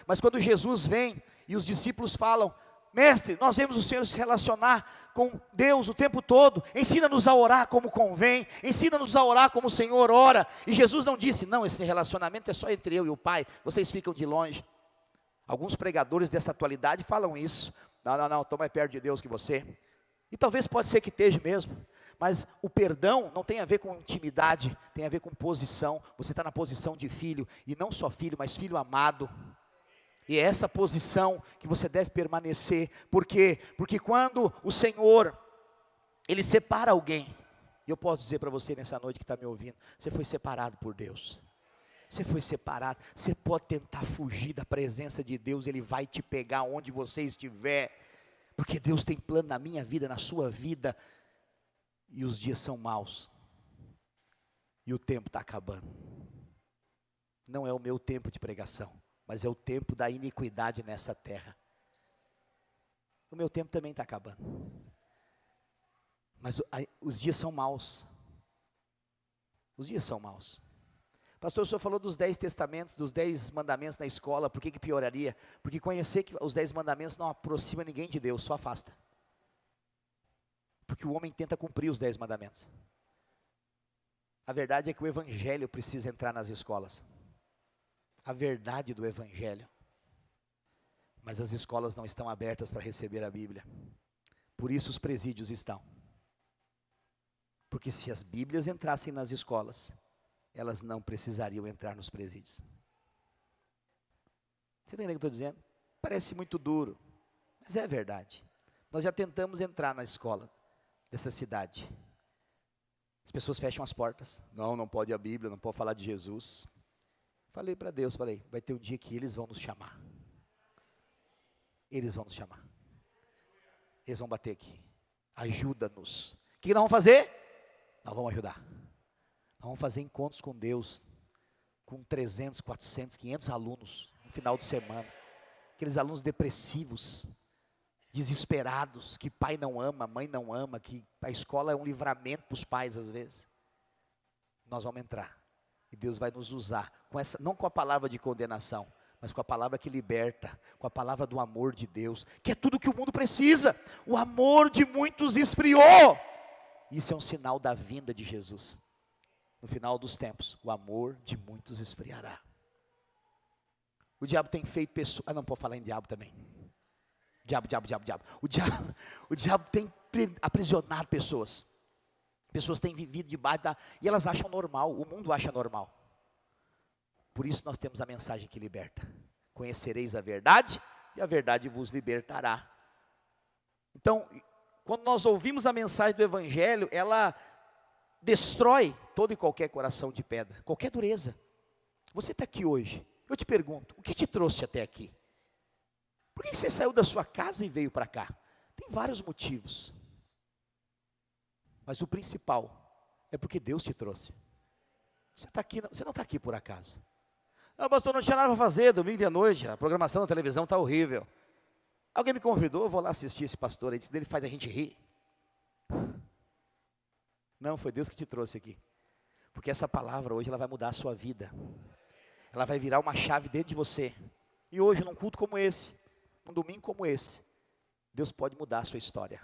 Mas quando Jesus vem e os discípulos falam, mestre, nós vemos o Senhor se relacionar com Deus o tempo todo, ensina-nos a orar como convém, ensina-nos a orar como o Senhor ora. E Jesus não disse, não, esse relacionamento é só entre eu e o Pai, vocês ficam de longe. Alguns pregadores dessa atualidade falam isso, não, estou mais perto de Deus que você. E talvez pode ser que esteja mesmo, mas o perdão não tem a ver com intimidade, tem a ver com posição. Você está na posição de filho, e não só filho, mas filho amado. E é essa posição que você deve permanecer. Por quê? Porque quando o Senhor, Ele separa alguém, e eu posso dizer para você nessa noite que está me ouvindo, você foi separado por Deus. Você foi separado. Você pode tentar fugir da presença de Deus, Ele vai te pegar onde você estiver. Porque Deus tem plano na minha vida, na sua vida. E os dias são maus. E o tempo está acabando. Não é o meu tempo de pregação, mas é o tempo da iniquidade nessa terra. O meu tempo também está acabando. Mas os dias são maus. Os dias são maus. Pastor, o senhor falou dos 10 testamentos, dos 10 mandamentos na escola, por que pioraria? Porque conhecer que os 10 mandamentos não aproxima ninguém de Deus, só afasta. Porque o homem tenta cumprir os 10 mandamentos. A verdade é que o evangelho precisa entrar nas escolas. A verdade do evangelho. Mas as escolas não estão abertas para receber a Bíblia. Por isso os presídios estão. Porque se as Bíblias entrassem nas escolas, elas não precisariam entrar nos presídios. Você entende o que eu estou dizendo? Parece muito duro, mas é verdade. Nós já tentamos entrar na escola dessa cidade. As pessoas fecham as portas. Não pode a Bíblia, não pode falar de Jesus. Falei para Deus, vai ter um dia que eles vão nos chamar. Eles vão nos chamar. Eles vão bater aqui. Ajuda-nos. O que nós vamos fazer? Nós vamos ajudar. Nós vamos fazer encontros com Deus, com 300, 400, 500 alunos, no final de semana. Aqueles alunos depressivos, desesperados, que pai não ama, mãe não ama, que a escola é um livramento para os pais às vezes. Nós vamos entrar, e Deus vai nos usar, não com a palavra de condenação, mas com a palavra que liberta, com a palavra do amor de Deus, que é tudo que o mundo precisa. O amor de muitos esfriou. Isso é um sinal da vinda de Jesus. No final dos tempos, o amor de muitos esfriará. O diabo tem feito pessoas... não pode falar em diabo também. Diabo. O diabo tem aprisionado pessoas. Pessoas têm vivido debaixo da... E elas acham normal, o mundo acha normal. Por isso nós temos a mensagem que liberta. Conhecereis a verdade, e a verdade vos libertará. Então, quando nós ouvimos a mensagem do Evangelho, ela destrói todo e qualquer coração de pedra, qualquer dureza. Você está aqui hoje, eu te pergunto, o que te trouxe até aqui? Por que você saiu da sua casa e veio para cá? Tem vários motivos. Mas o principal é porque Deus te trouxe. Você não está aqui por acaso. Não, pastor, não tinha nada para fazer, domingo de noite, a programação da televisão está horrível. Alguém me convidou, eu vou lá assistir esse pastor aí, ele faz a gente rir. Não, foi Deus que te trouxe aqui. Porque essa palavra hoje ela vai mudar a sua vida. Ela vai virar uma chave dentro de você. E hoje, num culto como esse, num domingo como esse, Deus pode mudar a sua história.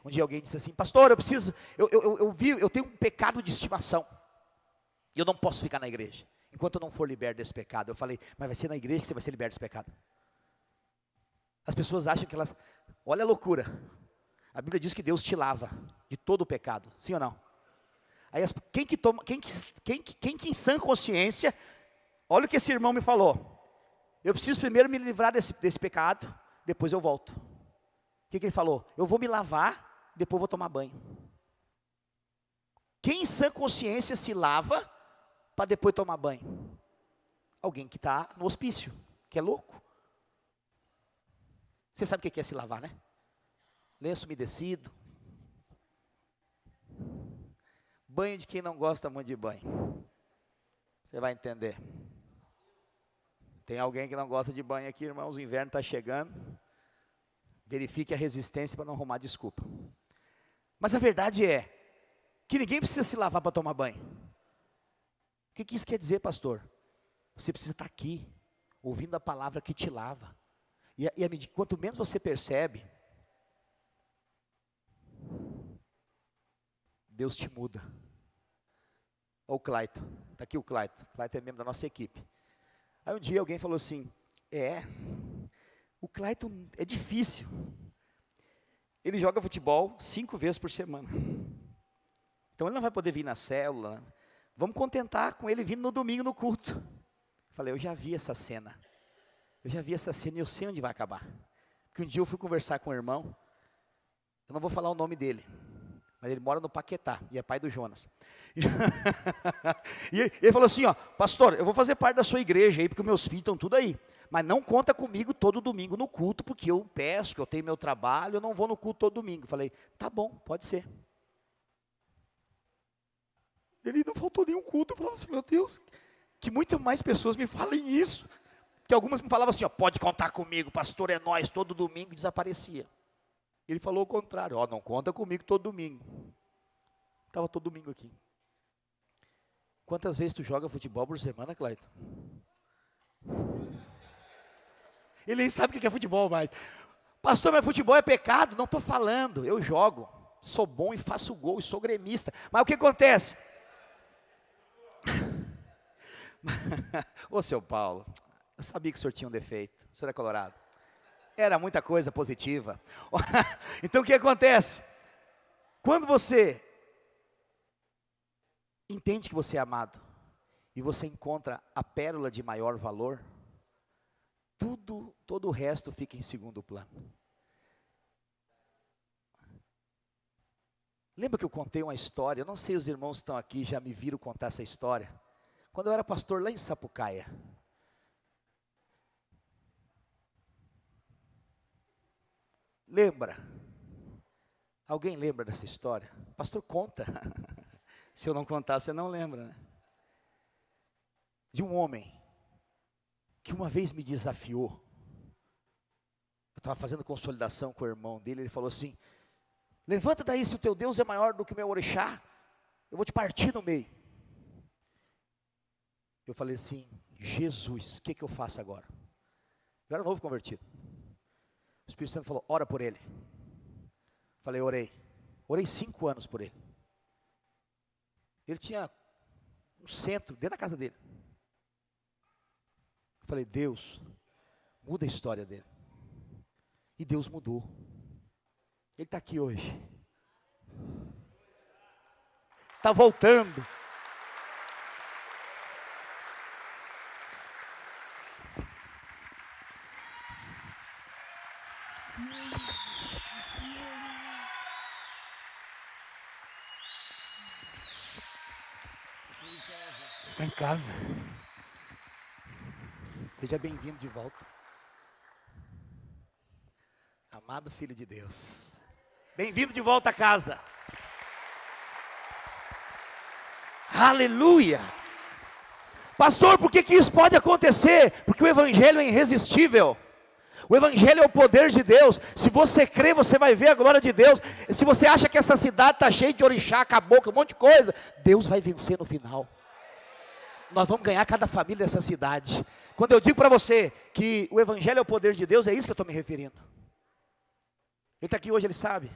Um dia alguém disse assim, pastor, eu tenho um pecado de estimação. E eu não posso ficar na igreja, enquanto eu não for liberto desse pecado. Eu falei, mas vai ser na igreja que você vai ser liberto desse pecado. As pessoas acham que elas, olha a loucura. A Bíblia diz que Deus te lava de todo o pecado, sim ou não? Aí quem que em sã consciência, olha o que esse irmão me falou. Eu preciso primeiro me livrar desse pecado, depois eu volto. O que ele falou? Eu vou me lavar, depois vou tomar banho. Quem em sã consciência se lava para depois tomar banho? Alguém que está no hospício, que é louco. Você sabe o que é se lavar, né? Lenço umedecido. Banho de quem não gosta muito de banho. Você vai entender. Tem alguém que não gosta de banho aqui, irmãos, o inverno está chegando. Verifique a resistência para não arrumar desculpa. Mas a verdade é que ninguém precisa se lavar para tomar banho. O que isso quer dizer, pastor? Você precisa estar aqui, ouvindo a palavra que te lava. E quanto menos você percebe, Deus te muda. Olha o Clayton, está aqui o Clayton. O Clayton é membro da nossa equipe. Aí um dia alguém falou assim, o Clayton é difícil. Ele joga futebol 5 vezes por semana. Então ele não vai poder vir na célula. Vamos contentar com ele vindo no domingo no culto. Falei, eu já vi essa cena. Eu já vi essa cena e eu sei onde vai acabar. Porque um dia eu fui conversar com um irmão. Eu não vou falar o nome dele. Mas ele mora no Paquetá e é pai do Jonas. E ele falou assim, ó, pastor, eu vou fazer parte da sua igreja aí, porque meus filhos estão tudo aí. Mas não conta comigo todo domingo no culto, porque eu peço, que eu tenho meu trabalho, eu não vou no culto todo domingo. Falei, tá bom, pode ser. Ele não faltou nenhum culto. Eu falava assim, meu Deus, que muitas mais pessoas me falem isso. Que algumas me falavam assim, ó, pode contar comigo, pastor é nós, todo domingo, desaparecia. Ele falou o contrário, ó, não conta comigo todo domingo. Estava todo domingo aqui. Quantas vezes tu joga futebol por semana, Clayton? Ele nem sabe o que é futebol mais. Pastor, mas futebol é pecado? Não estou falando, eu jogo. Sou bom e faço gol, e sou gremista. Mas o que acontece? Ô, seu Paulo, eu sabia que o senhor tinha um defeito. O senhor é colorado. Era muita coisa positiva. Então o que acontece? Quando você entende que você é amado, e você encontra a pérola de maior valor, todo o resto fica em segundo plano. Lembra que eu contei uma história? Eu não sei, os irmãos que estão aqui já me viram contar essa história. Quando eu era pastor lá em Sapucaia. Lembra? Alguém lembra dessa história? Pastor, conta. Se eu não contar, você não lembra, né? De um homem que uma vez me desafiou. Eu estava fazendo consolidação com o irmão dele, ele falou assim, levanta daí, se o teu Deus é maior do que o meu orixá, eu vou te partir no meio. Eu falei assim, Jesus, o que eu faço agora? Eu era novo convertido. O Espírito Santo falou, ora por ele. Falei, orei. Orei 5 anos por ele. Ele tinha um centro dentro da casa dele. Eu falei, Deus, muda a história dele. E Deus mudou. Ele está aqui hoje. Está voltando. Está em casa. Seja bem-vindo de volta. Amado Filho de Deus. Bem-vindo de volta a casa. Aleluia! Pastor, por que isso pode acontecer? Porque o Evangelho é irresistível. O Evangelho é o poder de Deus. Se você crê, você vai ver a glória de Deus. Se você acha que essa cidade está cheia de orixá, caboclo, um monte de coisa, Deus vai vencer no final. Nós vamos ganhar cada família dessa cidade. Quando eu digo para você que o Evangelho é o poder de Deus, é isso que eu estou me referindo. Ele está aqui hoje, ele sabe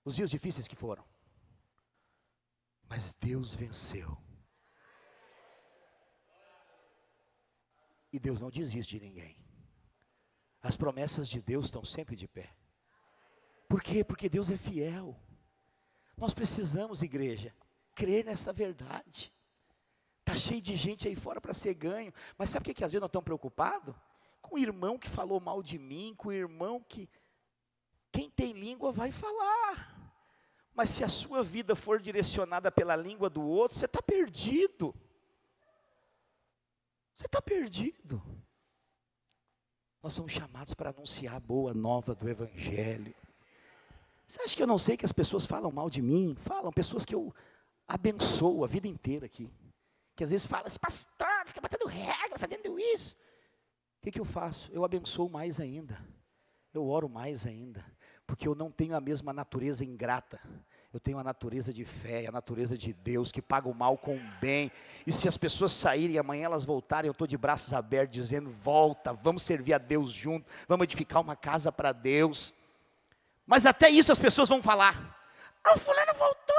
os dias difíceis que foram. Mas Deus venceu. E Deus não desiste de ninguém. As promessas de Deus estão sempre de pé. Por quê? Porque Deus é fiel. Nós precisamos, igreja, crer nessa verdade. Está cheio de gente aí fora para ser ganho. Mas sabe o que às vezes nós estamos preocupados? Com o irmão que falou mal de mim, com o irmão que... Quem tem língua vai falar. Mas se a sua vida for direcionada pela língua do outro, você está perdido. Você está perdido. Nós somos chamados para anunciar a boa nova do Evangelho. Você acha que eu não sei que as pessoas falam mal de mim? Falam, pessoas que eu abençoo a vida inteira aqui. Que às vezes falam, esse pastor fica batendo regra, fazendo isso. O que eu faço? Eu abençoo mais ainda. Eu oro mais ainda. Porque eu não tenho a mesma natureza ingrata. Eu tenho a natureza de fé, a natureza de Deus, que paga o mal com o bem. E se as pessoas saírem e amanhã elas voltarem, eu estou de braços abertos, dizendo, volta, vamos servir a Deus junto, vamos edificar uma casa para Deus. Mas até isso as pessoas vão falar. Ah, o fulano voltou,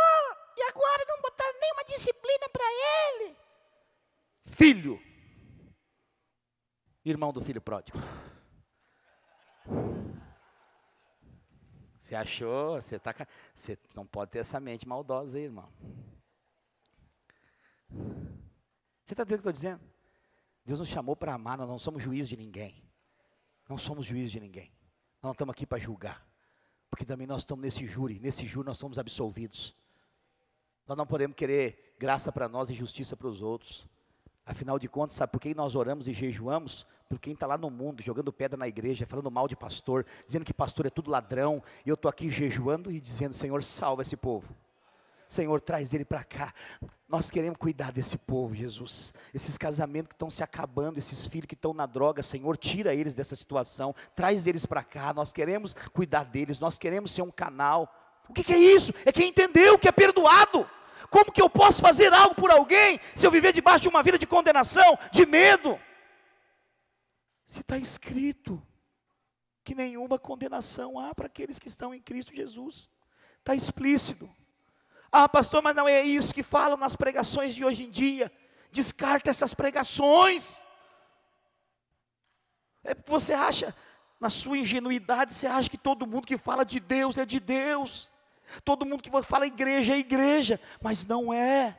e agora não botaram nenhuma disciplina para ele. Filho, irmão do filho pródigo. Você achou, você não pode ter essa mente maldosa aí, irmão. Você está entendendo o que eu estou dizendo? Deus nos chamou para amar, nós não somos juiz de ninguém. Não somos juiz de ninguém. Nós não estamos aqui para julgar. Porque também nós estamos nesse júri nós somos absolvidos. Nós não podemos querer graça para nós e justiça para os outros. Afinal de contas, sabe por que nós oramos e jejuamos? Por quem está lá no mundo, jogando pedra na igreja, falando mal de pastor, dizendo que pastor é tudo ladrão, e eu estou aqui jejuando e dizendo, Senhor, salva esse povo. Senhor, traz ele para cá. Nós queremos cuidar desse povo, Jesus. Esses casamentos que estão se acabando, esses filhos que estão na droga, Senhor, tira eles dessa situação, traz eles para cá. Nós queremos cuidar deles, nós queremos ser um canal. O que é isso? É quem entendeu que é perdoado. Como que eu posso fazer algo por alguém, se eu viver debaixo de uma vida de condenação, de medo? Se está escrito que nenhuma condenação há para aqueles que estão em Cristo Jesus. Está explícito. Ah, pastor, mas não é isso que falam nas pregações de hoje em dia. Descarta essas pregações. É porque você acha, na sua ingenuidade, você acha que todo mundo que fala de Deus é de Deus. Todo mundo que fala igreja é igreja, mas não é.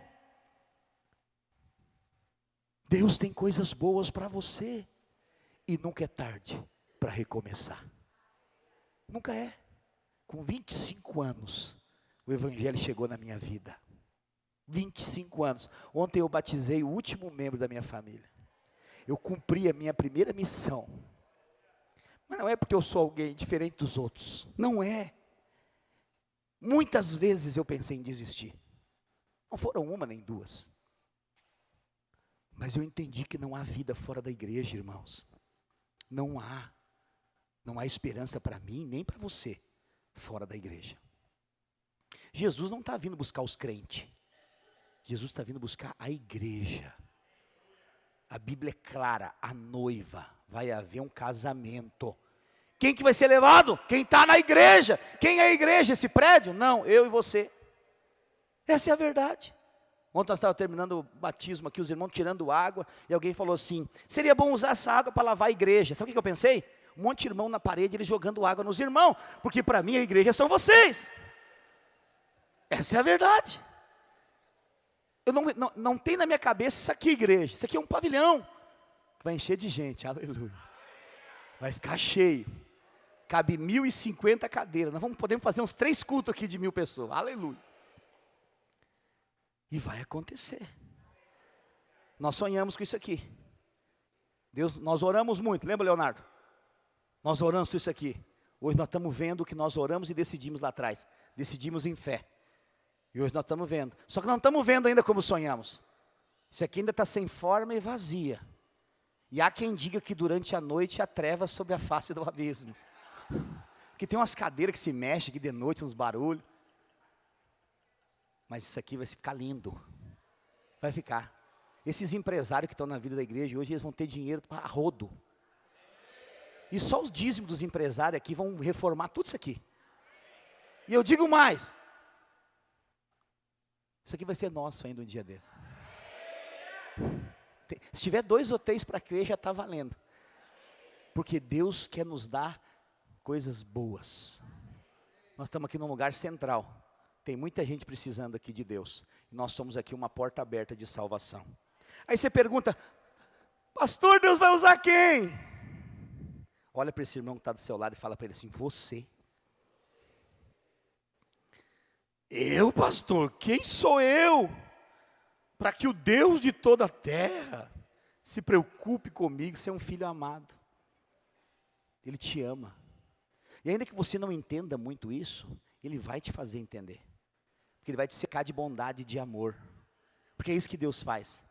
Deus tem coisas boas para você. E nunca é tarde para recomeçar. Nunca é. Com 25 anos, o Evangelho chegou na minha vida. 25 anos. Ontem eu batizei o último membro da minha família. Eu cumpri a minha primeira missão. Mas não é porque eu sou alguém diferente dos outros. Não é. Muitas vezes eu pensei em desistir. Não foram uma nem duas. Mas eu entendi que não há vida fora da igreja, irmãos. Não há esperança para mim, nem para você, fora da igreja. Jesus não está vindo buscar os crentes. Jesus está vindo buscar a igreja. A Bíblia é clara, a noiva, vai haver um casamento. Quem que vai ser levado? Quem está na igreja. Quem é a igreja? Esse prédio? Não, eu e você. Essa é a verdade. Ontem nós estávamos terminando o batismo aqui, os irmãos tirando água, e alguém falou assim, seria bom usar essa água para lavar a igreja. Sabe o que eu pensei? Um monte de irmão na parede, eles jogando água nos irmãos, porque para mim a igreja são vocês. Essa é a verdade. Eu não tenho na minha cabeça isso aqui, igreja. Isso aqui é um pavilhão, que vai encher de gente, aleluia. Vai ficar cheio. Cabe 1.050 cadeiras. Nós podemos fazer uns 3 cultos aqui de 1.000 pessoas, aleluia. E vai acontecer. Nós sonhamos com isso aqui. Nós oramos muito, lembra, Leonardo? Nós oramos com isso aqui. Hoje nós estamos vendo o que nós oramos e decidimos lá atrás. Decidimos em fé. E hoje nós estamos vendo. Só que não estamos vendo ainda como sonhamos. Isso aqui ainda está sem forma e vazia. E há quem diga que durante a noite há trevas sobre a face do abismo. Porque tem umas cadeiras que se mexem aqui de noite, uns barulhos. Mas isso aqui vai ficar lindo. Vai ficar. Esses empresários que estão na vida da igreja hoje, eles vão ter dinheiro para rodo. E só os dízimos dos empresários aqui vão reformar tudo isso aqui. E eu digo mais. Isso aqui vai ser nosso ainda um dia desse. Se tiver 2 hotéis para crer, já está valendo. Porque Deus quer nos dar coisas boas. Nós estamos aqui num lugar central. Tem muita gente precisando aqui de Deus. E nós somos aqui uma porta aberta de salvação. Aí você pergunta, pastor, Deus vai usar quem? Olha para esse irmão que está do seu lado e fala para ele assim, você. Eu, pastor, quem sou eu? Para que o Deus de toda a terra se preocupe comigo, você é um filho amado. Ele te ama. E ainda que você não entenda muito isso, Ele vai te fazer entender. Porque Ele vai te cercar de bondade e de amor. Porque é isso que Deus faz.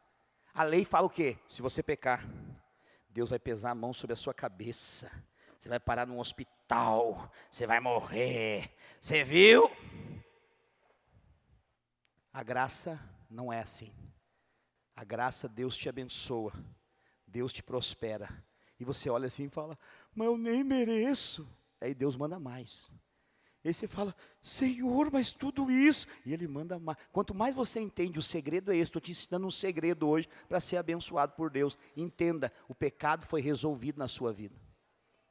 A lei fala o quê? Se você pecar, Deus vai pesar a mão sobre a sua cabeça. Você vai parar num hospital. Você vai morrer. Você viu? A graça não é assim. A graça, Deus te abençoa. Deus te prospera. E você olha assim e fala, mas eu nem mereço. Aí Deus manda mais. Aí você fala, Senhor, mas tudo isso. E Ele manda mais. Quanto mais você entende, o segredo é esse. Estou te ensinando um segredo hoje para ser abençoado por Deus. Entenda, o pecado foi resolvido na sua vida.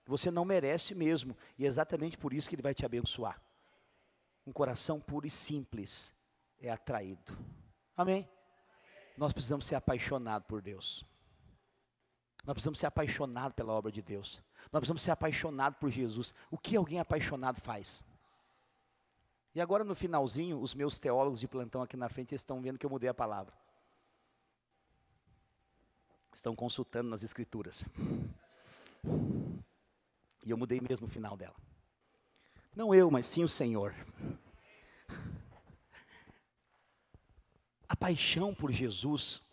Você não merece mesmo. E é exatamente por isso que Ele vai te abençoar. Um coração puro e simples é atraído. Amém? Nós precisamos ser apaixonados por Deus. Nós precisamos ser apaixonados pela obra de Deus. Nós precisamos ser apaixonados por Jesus. O que alguém apaixonado faz? E agora no finalzinho, os meus teólogos de plantão aqui na frente estão vendo que eu mudei a palavra. Estão consultando nas escrituras. E eu mudei mesmo o final dela. Não eu, mas sim o Senhor. A paixão por Jesus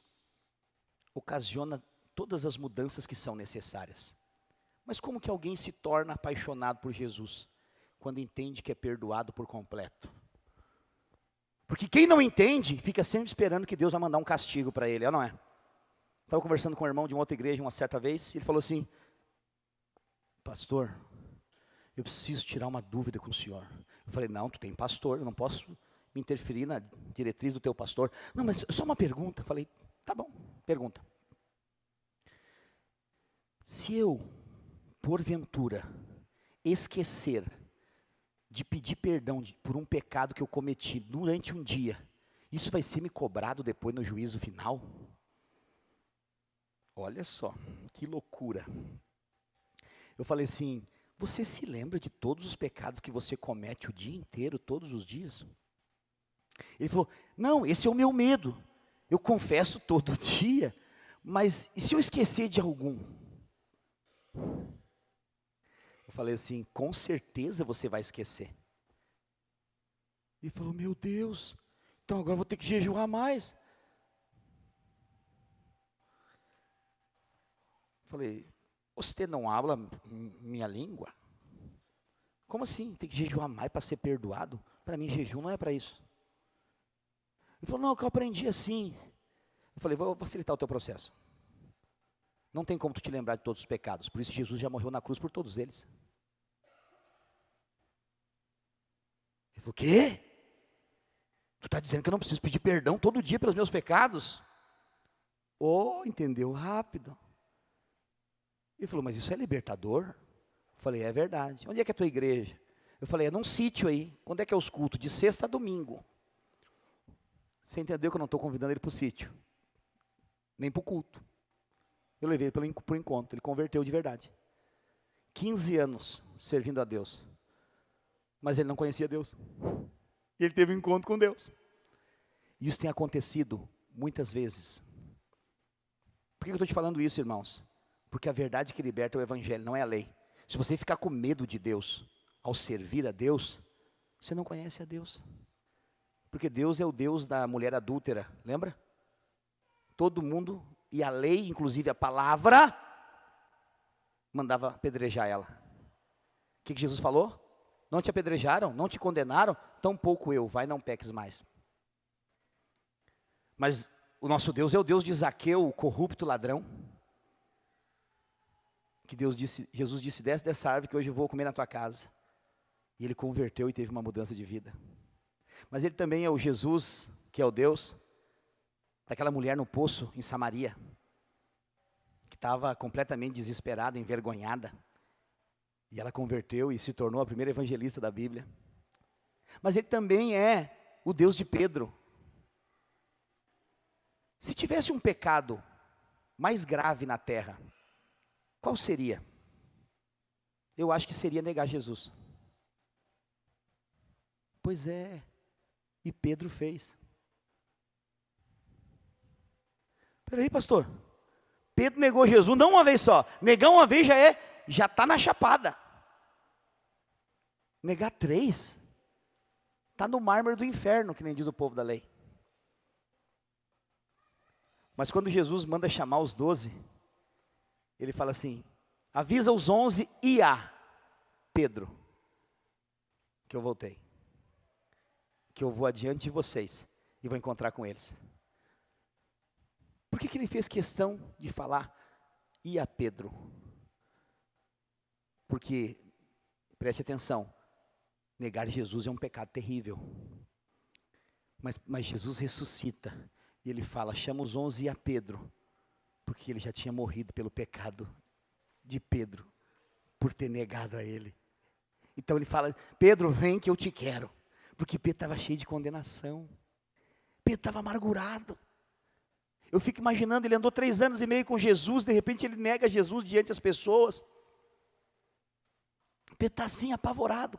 ocasiona todas as mudanças que são necessárias. Mas como que alguém se torna apaixonado por Jesus? Quando entende que é perdoado por completo. Porque quem não entende, fica sempre esperando que Deus vai mandar um castigo para ele, não é? Estava conversando com um irmão de uma outra igreja uma certa vez, e ele falou assim, pastor, eu preciso tirar uma dúvida com o senhor. Eu falei, não, tu tem pastor, eu não posso me interferir na diretriz do teu pastor. Não, mas só uma pergunta. Eu falei, tá bom, pergunta. Se eu, porventura, esquecer de pedir perdão por um pecado que eu cometi durante um dia, isso vai ser me cobrado depois no juízo final? Olha só, que loucura. Eu falei assim, você se lembra de todos os pecados que você comete o dia inteiro, todos os dias? Ele falou, não, esse é o meu medo. Eu confesso todo dia, mas e se eu esquecer de algum? Eu falei assim, com certeza você vai esquecer. Ele falou, meu Deus, então agora eu vou ter que jejuar mais. Eu falei, você não habla minha língua? Como assim, tem que jejuar mais para ser perdoado? Para mim, jejum não é para isso. Ele falou, não, que eu aprendi assim. Eu falei, vou facilitar o teu processo. Não tem como tu te lembrar de todos os pecados, por isso Jesus já morreu na cruz por todos eles. Ele falou, o quê? Tu está dizendo que eu não preciso pedir perdão todo dia pelos meus pecados? Oh, entendeu rápido. Ele falou, mas isso é libertador? Eu falei, é verdade. Onde é que é a tua igreja? Eu falei, é num sítio aí. Quando é que é os cultos? De sexta a domingo. Você entendeu que eu não estou convidando ele para o sítio? Nem para o culto. Eu levei ele para o encontro, ele converteu de verdade. 15 anos servindo a Deus. Mas ele não conhecia Deus. E ele teve um encontro com Deus. Isso tem acontecido muitas vezes. Por que eu estou te falando isso, irmãos? Porque a verdade que liberta é o evangelho, não é a lei. Se você ficar com medo de Deus, ao servir a Deus, você não conhece a Deus. Por Porque Deus é o Deus da mulher adúltera, lembra? Todo mundo, e a lei, inclusive a palavra, mandava apedrejar ela. O que Jesus falou? Não te apedrejaram, não te condenaram, tampouco eu, vai, não peques mais. Mas o nosso Deus é o Deus de Zaqueu, o corrupto ladrão. Que Jesus disse, desce dessa árvore que hoje eu vou comer na tua casa. E ele converteu e teve uma mudança de vida. Mas ele também é o Jesus, que é o Deus daquela mulher no poço em Samaria, que estava completamente desesperada, envergonhada. E ela converteu e se tornou a primeira evangelista da Bíblia. Mas ele também é o Deus de Pedro. Se tivesse um pecado mais grave na terra, qual seria? Eu acho que seria negar Jesus. Pois é, e Pedro fez. Peraí, pastor, Pedro negou Jesus, não uma vez só, negar uma vez já está na chapada. Negar 3, está no mármore do inferno, que nem diz o povo da lei. Mas quando Jesus manda chamar os 12, ele fala assim, avisa os 11 e a Pedro, que eu voltei. Que eu vou adiante de vocês e vou encontrar com eles. Por que ele fez questão de falar e a Pedro? Porque, preste atenção, negar Jesus é um pecado terrível. Mas Jesus ressuscita e ele fala, chama os 11 e a Pedro, porque ele já tinha morrido pelo pecado de Pedro, por ter negado a ele. Então ele fala, Pedro, vem que eu te quero. Porque Pedro estava cheio de condenação. Pedro estava amargurado. Eu fico imaginando, ele andou 3 anos e meio com Jesus, de repente ele nega Jesus diante das pessoas. Pedro está assim, apavorado.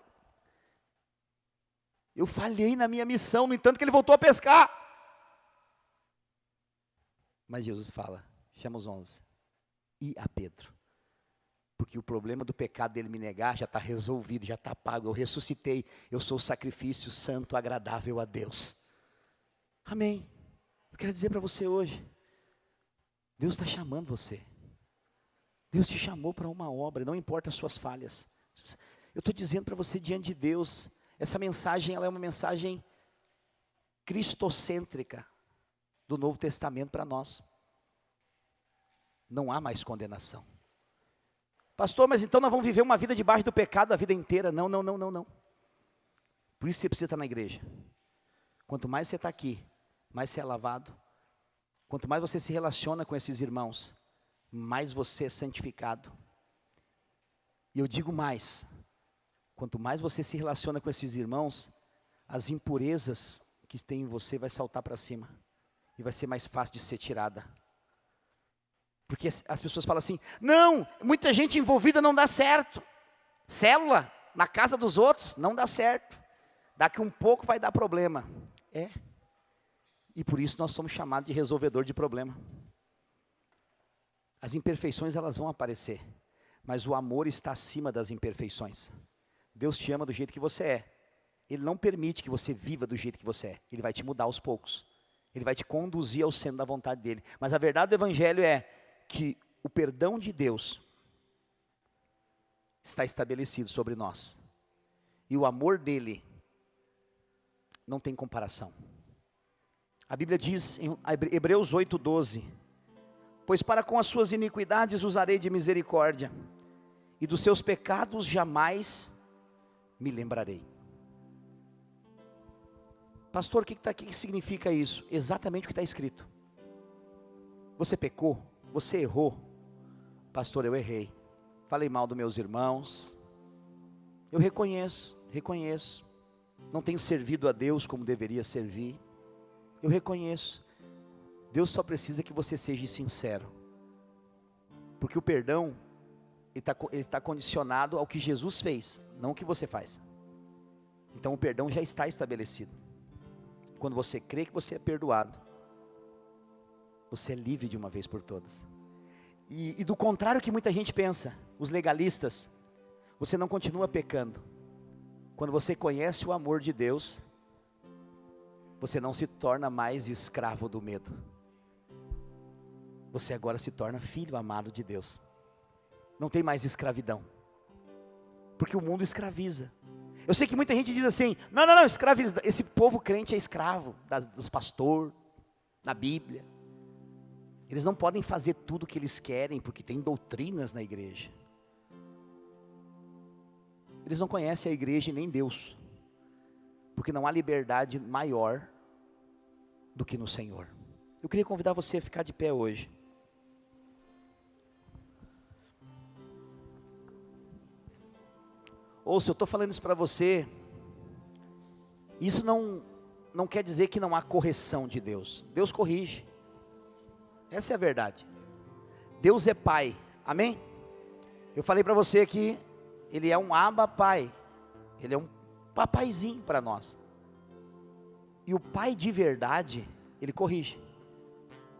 Eu falhei na minha missão, no entanto que ele voltou a pescar. Mas Jesus fala, chama os 11. E a Pedro. Porque o problema do pecado dele me negar já está resolvido, já está pago. Eu ressuscitei, eu sou o sacrifício santo, agradável a Deus. Amém. Eu quero dizer para você hoje, Deus está chamando você. Deus te chamou para uma obra, não importa as suas falhas. Eu estou dizendo para você diante de Deus, essa mensagem ela é uma mensagem cristocêntrica do Novo Testamento para nós. Não há mais condenação. Pastor, mas então nós vamos viver uma vida debaixo do pecado a vida inteira. Não. Por isso você precisa estar na igreja. Quanto mais você está aqui, mais você é lavado. Quanto mais você se relaciona com esses irmãos, mais você é santificado. E eu digo mais, quanto mais você se relaciona com esses irmãos, as impurezas que tem em você vai saltar para cima. E vai ser mais fácil de ser tirada. Porque as pessoas falam assim, não, muita gente envolvida não dá certo. Célula, na casa dos outros, não dá certo. Daqui um pouco vai dar problema. É. E por isso nós somos chamados de resolvedor de problema. As imperfeições elas vão aparecer. Mas o amor está acima das imperfeições. Deus te ama do jeito que você é. Ele não permite que você viva do jeito que você é. Ele vai te mudar aos poucos. Ele vai te conduzir ao centro da vontade dele. Mas a verdade do evangelho é que o perdão de Deus está estabelecido sobre nós. E o amor dele não tem comparação. A Bíblia diz em Hebreus 8:12, pois para com as suas iniquidades usarei de misericórdia, e dos seus pecados jamais me lembrarei. Pastor, o que significa isso? Exatamente o que está escrito. Você pecou? Você errou? Pastor, eu errei. Falei mal dos meus irmãos. Eu reconheço. Não tenho servido a Deus como deveria servir. Eu reconheço. Deus só precisa que você seja sincero. Porque o perdão, ele está condicionado ao que Jesus fez, não ao que você faz. Então o perdão já está estabelecido. Quando você crê que você é perdoado, você é livre de uma vez por todas. E do contrário que muita gente pensa, os legalistas, você não continua pecando. Quando você conhece o amor de Deus, você não se torna mais escravo do medo. Você agora se torna filho amado de Deus. Não tem mais escravidão. Porque o mundo escraviza. Eu sei que muita gente diz assim, não, escraviza. Esse povo crente é escravo dos pastores, da Bíblia. Eles não podem fazer tudo o que eles querem, porque tem doutrinas na igreja. Eles não conhecem a igreja e nem Deus. Porque não há liberdade maior do que no Senhor. Eu queria convidar você a ficar de pé hoje. Ouça, eu estou falando isso para você, isso não quer dizer que não há correção de Deus. Deus corrige, essa é a verdade. Deus é Pai, amém? Eu falei para você que Ele é um Abba Pai, Ele é um papaizinho para nós. E o Pai de verdade, Ele corrige.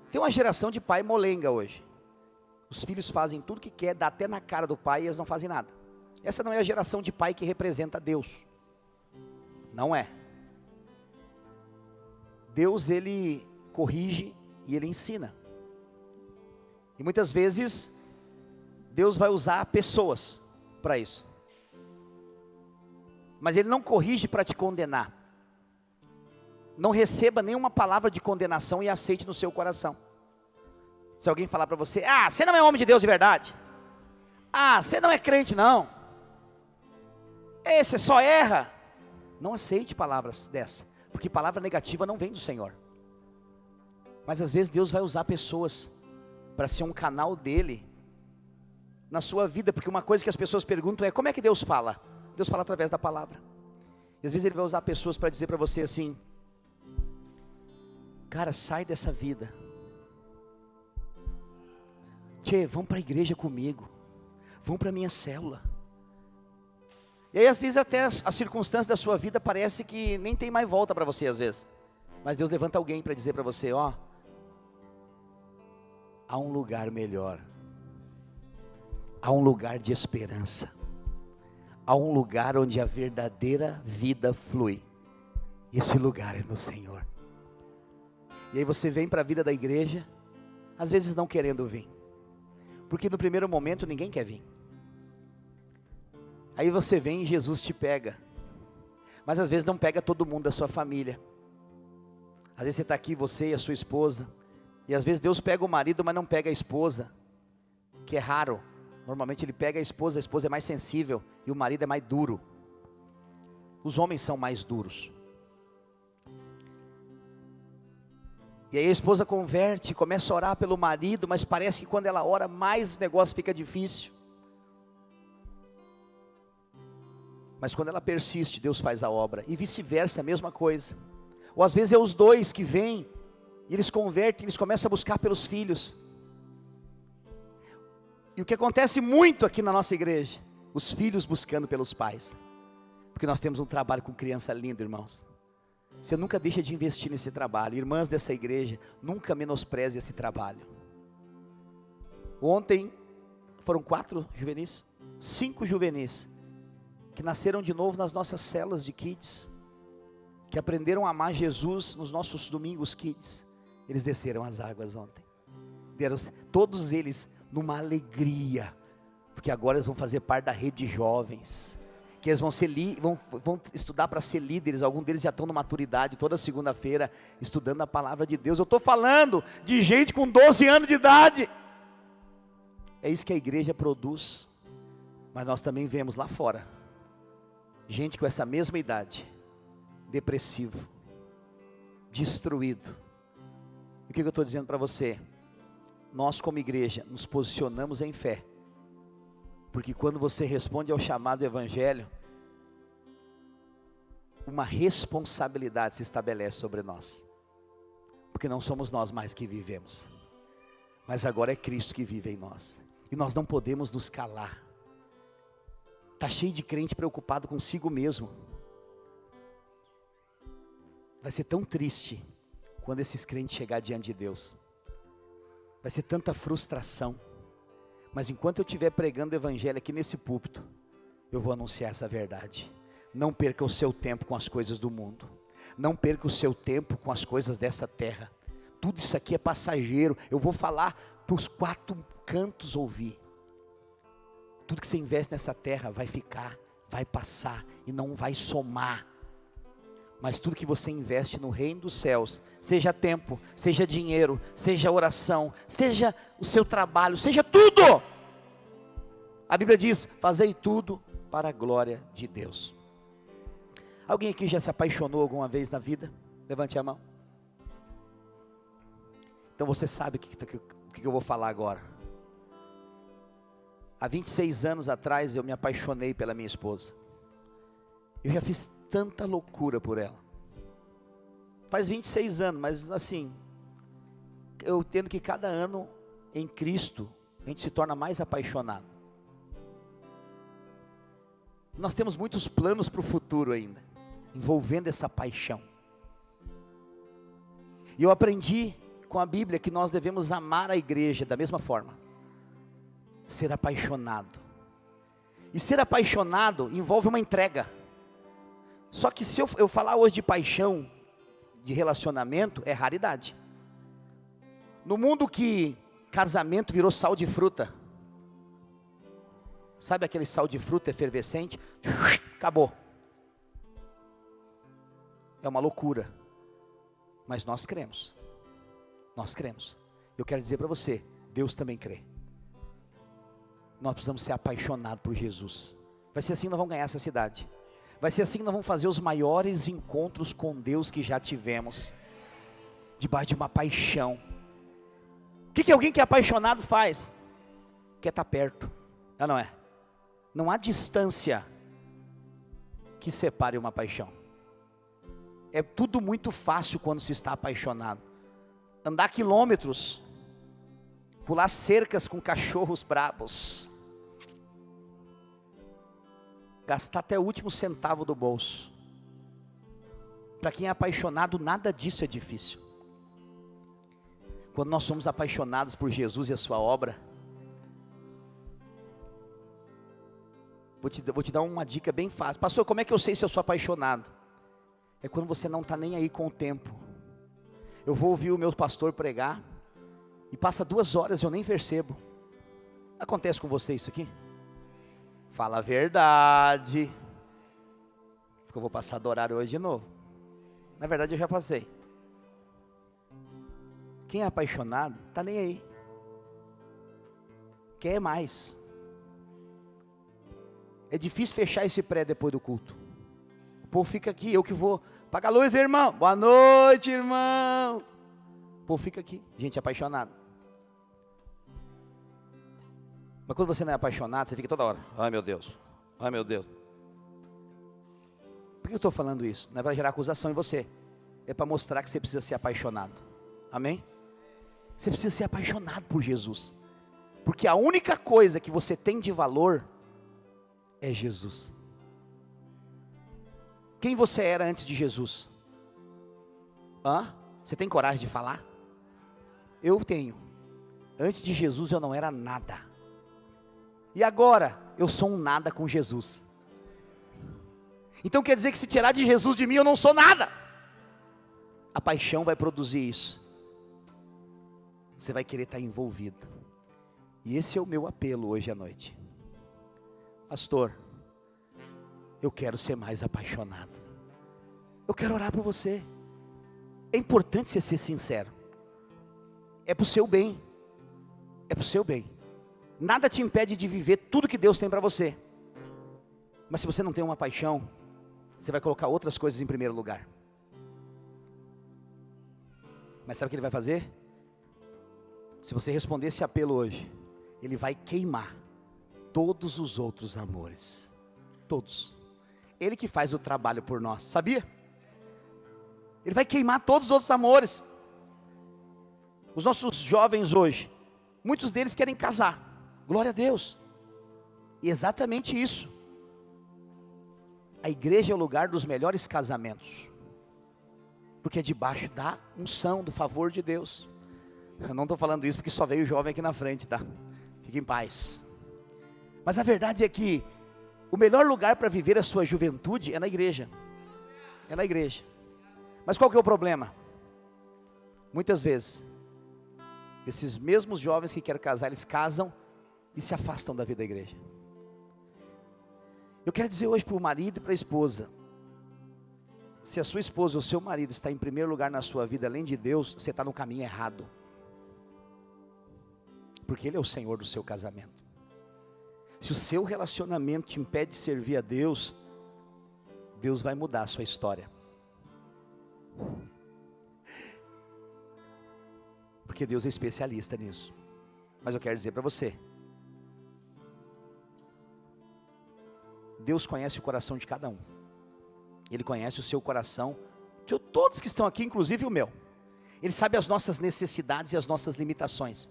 Tem uma geração de pai molenga hoje. Os filhos fazem tudo que quer, dá até na cara do pai e eles não fazem nada. Essa não é a geração de pai que representa Deus. Não é. Deus, Ele corrige e Ele ensina. E muitas vezes, Deus vai usar pessoas para isso. Mas Ele não corrige para te condenar. Não receba nenhuma palavra de condenação e aceite no seu coração. Se alguém falar para você, você não é homem de Deus de verdade. Você não é crente não. Você só erra. Não aceite palavras dessa, porque palavra negativa não vem do Senhor. Mas às vezes Deus vai usar pessoas para ser um canal dele na sua vida, porque uma coisa que as pessoas perguntam é, como é que Deus fala? Deus fala através da palavra. E às vezes Ele vai usar pessoas para dizer para você assim, cara, sai dessa vida. Vamos para a igreja comigo. Vamos para a minha célula. E aí às vezes até as circunstâncias da sua vida parece que nem tem mais volta para você às vezes. Mas Deus levanta alguém para dizer para você, há um lugar melhor. Há um lugar de esperança. Há um lugar onde a verdadeira vida flui. E esse lugar é no Senhor. E aí você vem para a vida da igreja, às vezes não querendo vir. Porque no primeiro momento ninguém quer vir. Aí você vem e Jesus te pega. Mas às vezes não pega todo mundo da sua família. Às vezes você está aqui, você e a sua esposa. E às vezes Deus pega o marido, mas não pega a esposa. Que é raro. Normalmente Ele pega a esposa é mais sensível. E o marido é mais duro. Os homens são mais duros. E aí a esposa converte, começa a orar pelo marido, mas parece que quando ela ora, mais o negócio fica difícil. Mas quando ela persiste, Deus faz a obra. E vice-versa, a mesma coisa. Ou às vezes é os dois que vêm, e eles convertem, eles começam a buscar pelos filhos. E o que acontece muito aqui na nossa igreja, os filhos buscando pelos pais. Porque nós temos um trabalho com criança linda, irmãos. Você nunca deixa de investir nesse trabalho. Irmãs dessa igreja, nunca menospreze esse trabalho. Ontem foram 5 juvenis que nasceram de novo nas nossas células de kids, que aprenderam a amar Jesus nos nossos domingos kids. Eles desceram as águas ontem. Todos eles numa alegria, porque agora eles vão fazer parte da rede de jovens. Que eles vão estudar para ser líderes. Alguns deles já estão na maturidade, toda segunda-feira, estudando a palavra de Deus. Eu estou falando de gente com 12 anos de idade. É isso que a igreja produz. Mas nós também vemos lá fora, gente com essa mesma idade, depressivo, destruído. E o que eu estou dizendo para você? Nós como igreja, nos posicionamos em fé. Porque quando você responde ao chamado do evangelho, uma responsabilidade se estabelece sobre nós. Porque não somos nós mais que vivemos, mas agora é Cristo que vive em nós. E nós não podemos nos calar. Está cheio de crente preocupado consigo mesmo. Vai ser tão triste quando esses crentes chegarem diante de Deus. Vai ser tanta frustração. Mas enquanto eu estiver pregando o evangelho aqui nesse púlpito, eu vou anunciar essa verdade. Não perca o seu tempo com as coisas do mundo. Não perca o seu tempo com as coisas dessa terra. Tudo isso aqui é passageiro. Eu vou falar para os 4 cantos ouvir. Tudo que você investe nessa terra vai ficar, vai passar e não vai somar. Mas tudo que você investe no reino dos céus, seja tempo, seja dinheiro, seja oração, seja o seu trabalho, seja tudo. A Bíblia diz, fazei tudo para a glória de Deus. Alguém aqui já se apaixonou alguma vez na vida? Levante a mão. Então você sabe o que eu vou falar agora. Há 26 anos atrás eu me apaixonei pela minha esposa. Eu já fiz tanta loucura por ela. Faz 26 anos, mas assim, eu entendo que cada ano em Cristo, a gente se torna mais apaixonado. Nós temos muitos planos para o futuro ainda, envolvendo essa paixão. E eu aprendi com a Bíblia que nós devemos amar a igreja da mesma forma. Ser apaixonado. E ser apaixonado envolve uma entrega. Só que se eu falar hoje de paixão, de relacionamento, é raridade. No mundo que casamento virou sal de fruta. Sabe aquele sal de fruta efervescente? Acabou. É uma loucura. Mas nós cremos. Nós cremos. Eu quero dizer para você, Deus também crê. Nós precisamos ser apaixonados por Jesus. Vai ser assim que nós vamos ganhar essa cidade. Vai ser assim que nós vamos fazer os maiores encontros com Deus que já tivemos. Debaixo de uma paixão. O que alguém que é apaixonado faz? Quer estar perto. Não é? Não há distância que separe uma paixão. É tudo muito fácil quando se está apaixonado. Andar quilômetros, pular cercas com cachorros brabos, gastar até o último centavo do bolso. Para quem é apaixonado, nada disso é difícil. Quando nós somos apaixonados por Jesus e a sua obra, vou te dar uma dica bem fácil. Pastor, como é que eu sei se eu sou apaixonado? É quando você não está nem aí com o tempo. Eu vou ouvir o meu pastor pregar, e passa 2 horas e eu nem percebo. Acontece com você isso aqui? Fala a verdade. Eu vou passar do horário hoje de novo. Na verdade eu já passei. Quem é apaixonado, está nem aí. Quer mais. É difícil fechar esse pré depois do culto. O povo fica aqui, eu que vou. Paga a luz, irmão. Boa noite, irmãos. O povo fica aqui. Gente apaixonada. Mas quando você não é apaixonado, você fica toda hora. Ai meu Deus. Ai meu Deus. Por que eu estou falando isso? Não é para gerar acusação em você. É para mostrar que você precisa ser apaixonado. Amém? Você precisa ser apaixonado por Jesus. Porque a única coisa que você tem de valor é Jesus. Quem você era antes de Jesus? Você tem coragem de falar? Eu tenho. Antes de Jesus eu não era nada. E agora eu sou um nada com Jesus. Então quer dizer que se tirar de Jesus de mim eu não sou nada. A paixão vai produzir isso. Você vai querer estar envolvido. E esse é o meu apelo hoje à noite. Pastor, eu quero ser mais apaixonado. Eu quero orar por você. É importante você ser sincero. É para o seu bem. É para o seu bem. Nada te impede de viver tudo que Deus tem para você. Mas se você não tem uma paixão, você vai colocar outras coisas em primeiro lugar. Mas sabe o que ele vai fazer? Se você responder esse apelo hoje, ele vai queimar todos os outros amores. Todos. Ele que faz o trabalho por nós, sabia? Ele vai queimar todos os outros amores. Os nossos jovens hoje, muitos deles querem casar. Glória a Deus. E exatamente isso. A igreja é o lugar dos melhores casamentos. Porque é debaixo da unção, do favor de Deus. Eu não estou falando isso porque só veio jovem aqui na frente, tá? Fique em paz. Mas a verdade é que o melhor lugar para viver a sua juventude é na igreja. É na igreja. Mas qual que é o problema? Muitas vezes, esses mesmos jovens que querem casar, eles casam e se afastam da vida da igreja. Eu quero dizer hoje para o marido e para a esposa, se a sua esposa ou o seu marido está em primeiro lugar na sua vida, além de Deus, você está no caminho errado. Porque Ele é o Senhor do seu casamento. Se o seu relacionamento te impede de servir a Deus, Deus vai mudar a sua história. Porque Deus é especialista nisso. Mas eu quero dizer para você, Deus conhece o coração de cada um. Ele conhece o seu coração, de todos que estão aqui, inclusive o meu. Ele sabe as nossas necessidades e as nossas limitações.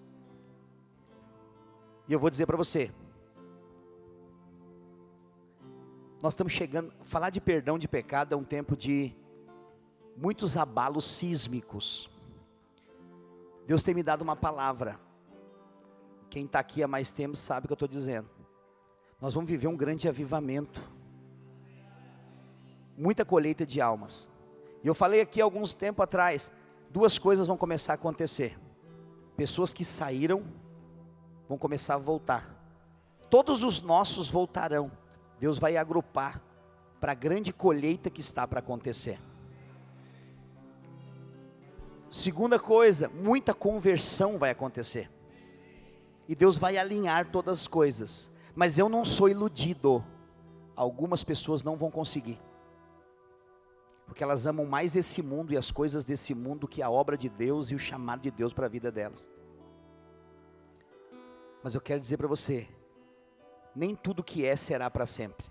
E eu vou dizer para você, nós estamos chegando, falar de perdão de pecado é um tempo de muitos abalos sísmicos. Deus tem me dado uma palavra. Quem está aqui há mais tempo sabe o que eu estou dizendo. Nós vamos viver um grande avivamento. Muita colheita de almas. E eu falei aqui alguns tempos atrás, duas coisas vão começar a acontecer. Pessoas que saíram vão começar a voltar. Todos os nossos voltarão. Deus vai agrupar para a grande colheita que está para acontecer. Segunda coisa, muita conversão vai acontecer. E Deus vai alinhar todas as coisas. Mas eu não sou iludido. Algumas pessoas não vão conseguir. Porque elas amam mais esse mundo e as coisas desse mundo que a obra de Deus e o chamado de Deus para a vida delas. Mas eu quero dizer para você, nem tudo que é será para sempre.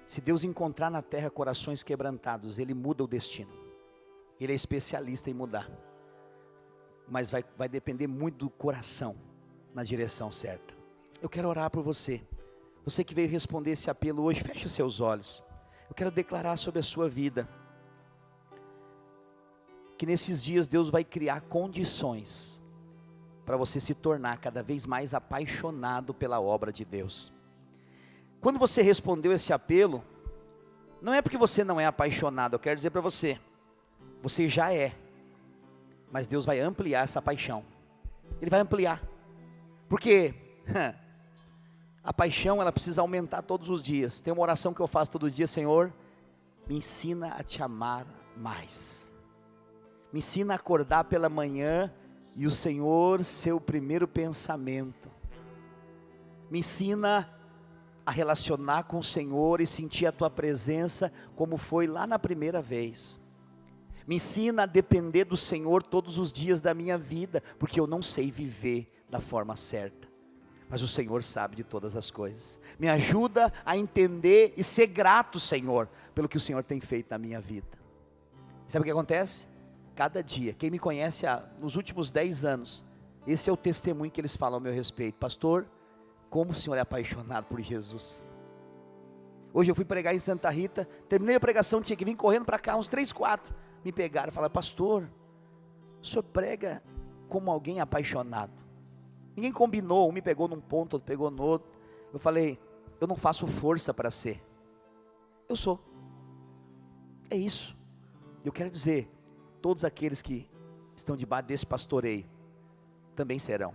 Se Deus encontrar na terra corações quebrantados, Ele muda o destino. Ele é especialista em mudar. Mas vai depender muito do coração na direção certa. Eu quero orar por você. Você que veio responder esse apelo hoje, feche os seus olhos. Eu quero declarar sobre a sua vida, que nesses dias Deus vai criar condições, para você se tornar cada vez mais apaixonado pela obra de Deus. Quando você respondeu esse apelo, não é porque você não é apaixonado, eu quero dizer para você, você já é, mas Deus vai ampliar essa paixão, Ele vai ampliar, porque a paixão ela precisa aumentar todos os dias. Tem uma oração que eu faço todo dia: Senhor, me ensina a te amar mais, me ensina a acordar pela manhã e o Senhor ser o primeiro pensamento, me ensina a relacionar com o Senhor e sentir a tua presença como foi lá na primeira vez, me ensina a depender do Senhor todos os dias da minha vida, porque eu não sei viver da forma certa, mas o Senhor sabe de todas as coisas. Me ajuda a entender e ser grato, Senhor, pelo que o Senhor tem feito na minha vida. Sabe o que acontece? Cada dia, quem me conhece nos últimos 10 anos, esse é o testemunho que eles falam ao meu respeito. Pastor, como o Senhor é apaixonado por Jesus. Hoje eu fui pregar em Santa Rita, terminei a pregação, tinha que vir correndo para cá, uns 3, 4, me pegaram e falaram: pastor, o senhor prega como alguém apaixonado. Ninguém combinou, um me pegou num ponto, outro pegou no outro. Eu falei: eu não faço força para ser, eu sou, é isso. Eu quero dizer, todos aqueles que estão debaixo desse pastoreio, também serão,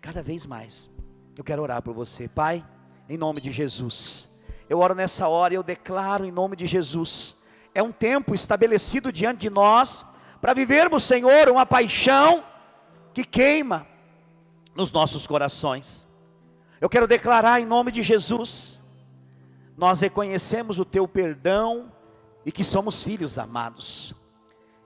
cada vez mais. Eu quero orar por você. Pai, em nome de Jesus, eu oro nessa hora e eu declaro em nome de Jesus, é um tempo estabelecido diante de nós, para vivermos, Senhor, uma paixão que queima nos nossos corações. Eu quero declarar em nome de Jesus, nós reconhecemos o teu perdão e que somos filhos amados.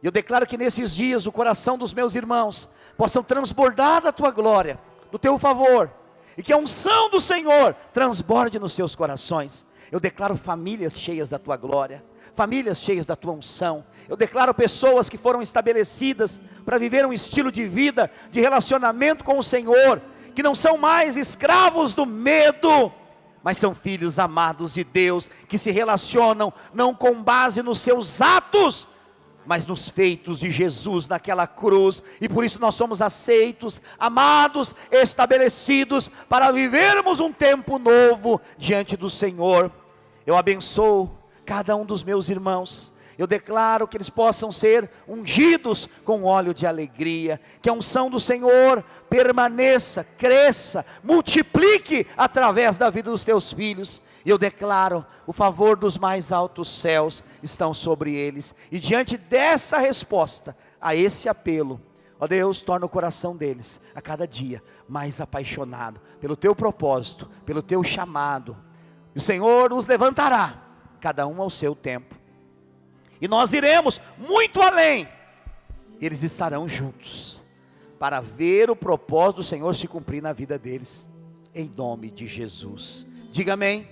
Eu declaro que nesses dias o coração dos meus irmãos possam transbordar da tua glória, do teu favor, e que a unção do Senhor transborde nos seus corações. Eu declaro famílias cheias da tua glória, famílias cheias da tua unção. Eu declaro pessoas que foram estabelecidas para viver um estilo de vida, de relacionamento com o Senhor, que não são mais escravos do medo, mas são filhos amados de Deus, que se relacionam não com base nos seus atos, mas nos feitos de Jesus naquela cruz, e por isso nós somos aceitos, amados, estabelecidos, para vivermos um tempo novo diante do Senhor. Eu abençoo cada um dos meus irmãos, Eu declaro que eles possam ser ungidos com óleo de alegria, que a unção do Senhor permaneça, cresça, multiplique através da vida dos teus filhos. E eu declaro, o favor dos mais altos céus estão sobre eles. E diante dessa resposta, a esse apelo, ó Deus, torna o coração deles, a cada dia, mais apaixonado, pelo teu propósito, pelo teu chamado. E o Senhor nos levantará, cada um ao seu tempo. E nós iremos muito além. Eles estarão juntos, para ver o propósito do Senhor se cumprir na vida deles, em nome de Jesus. Diga amém.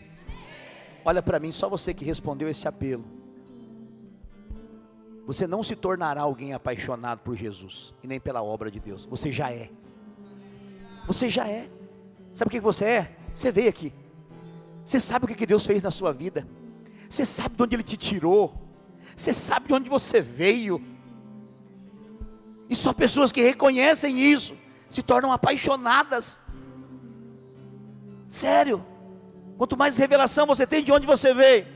Olha para mim, só você que respondeu esse apelo. Você não se tornará alguém apaixonado por Jesus, e nem pela obra de Deus. Você já é. Você já é. Sabe o que você é? Você veio aqui. Você sabe o que Deus fez na sua vida. Você sabe de onde Ele te tirou. Você sabe de onde você veio. E só pessoas que reconhecem isso se tornam apaixonadas. Sério. Quanto mais revelação você tem de onde você veio,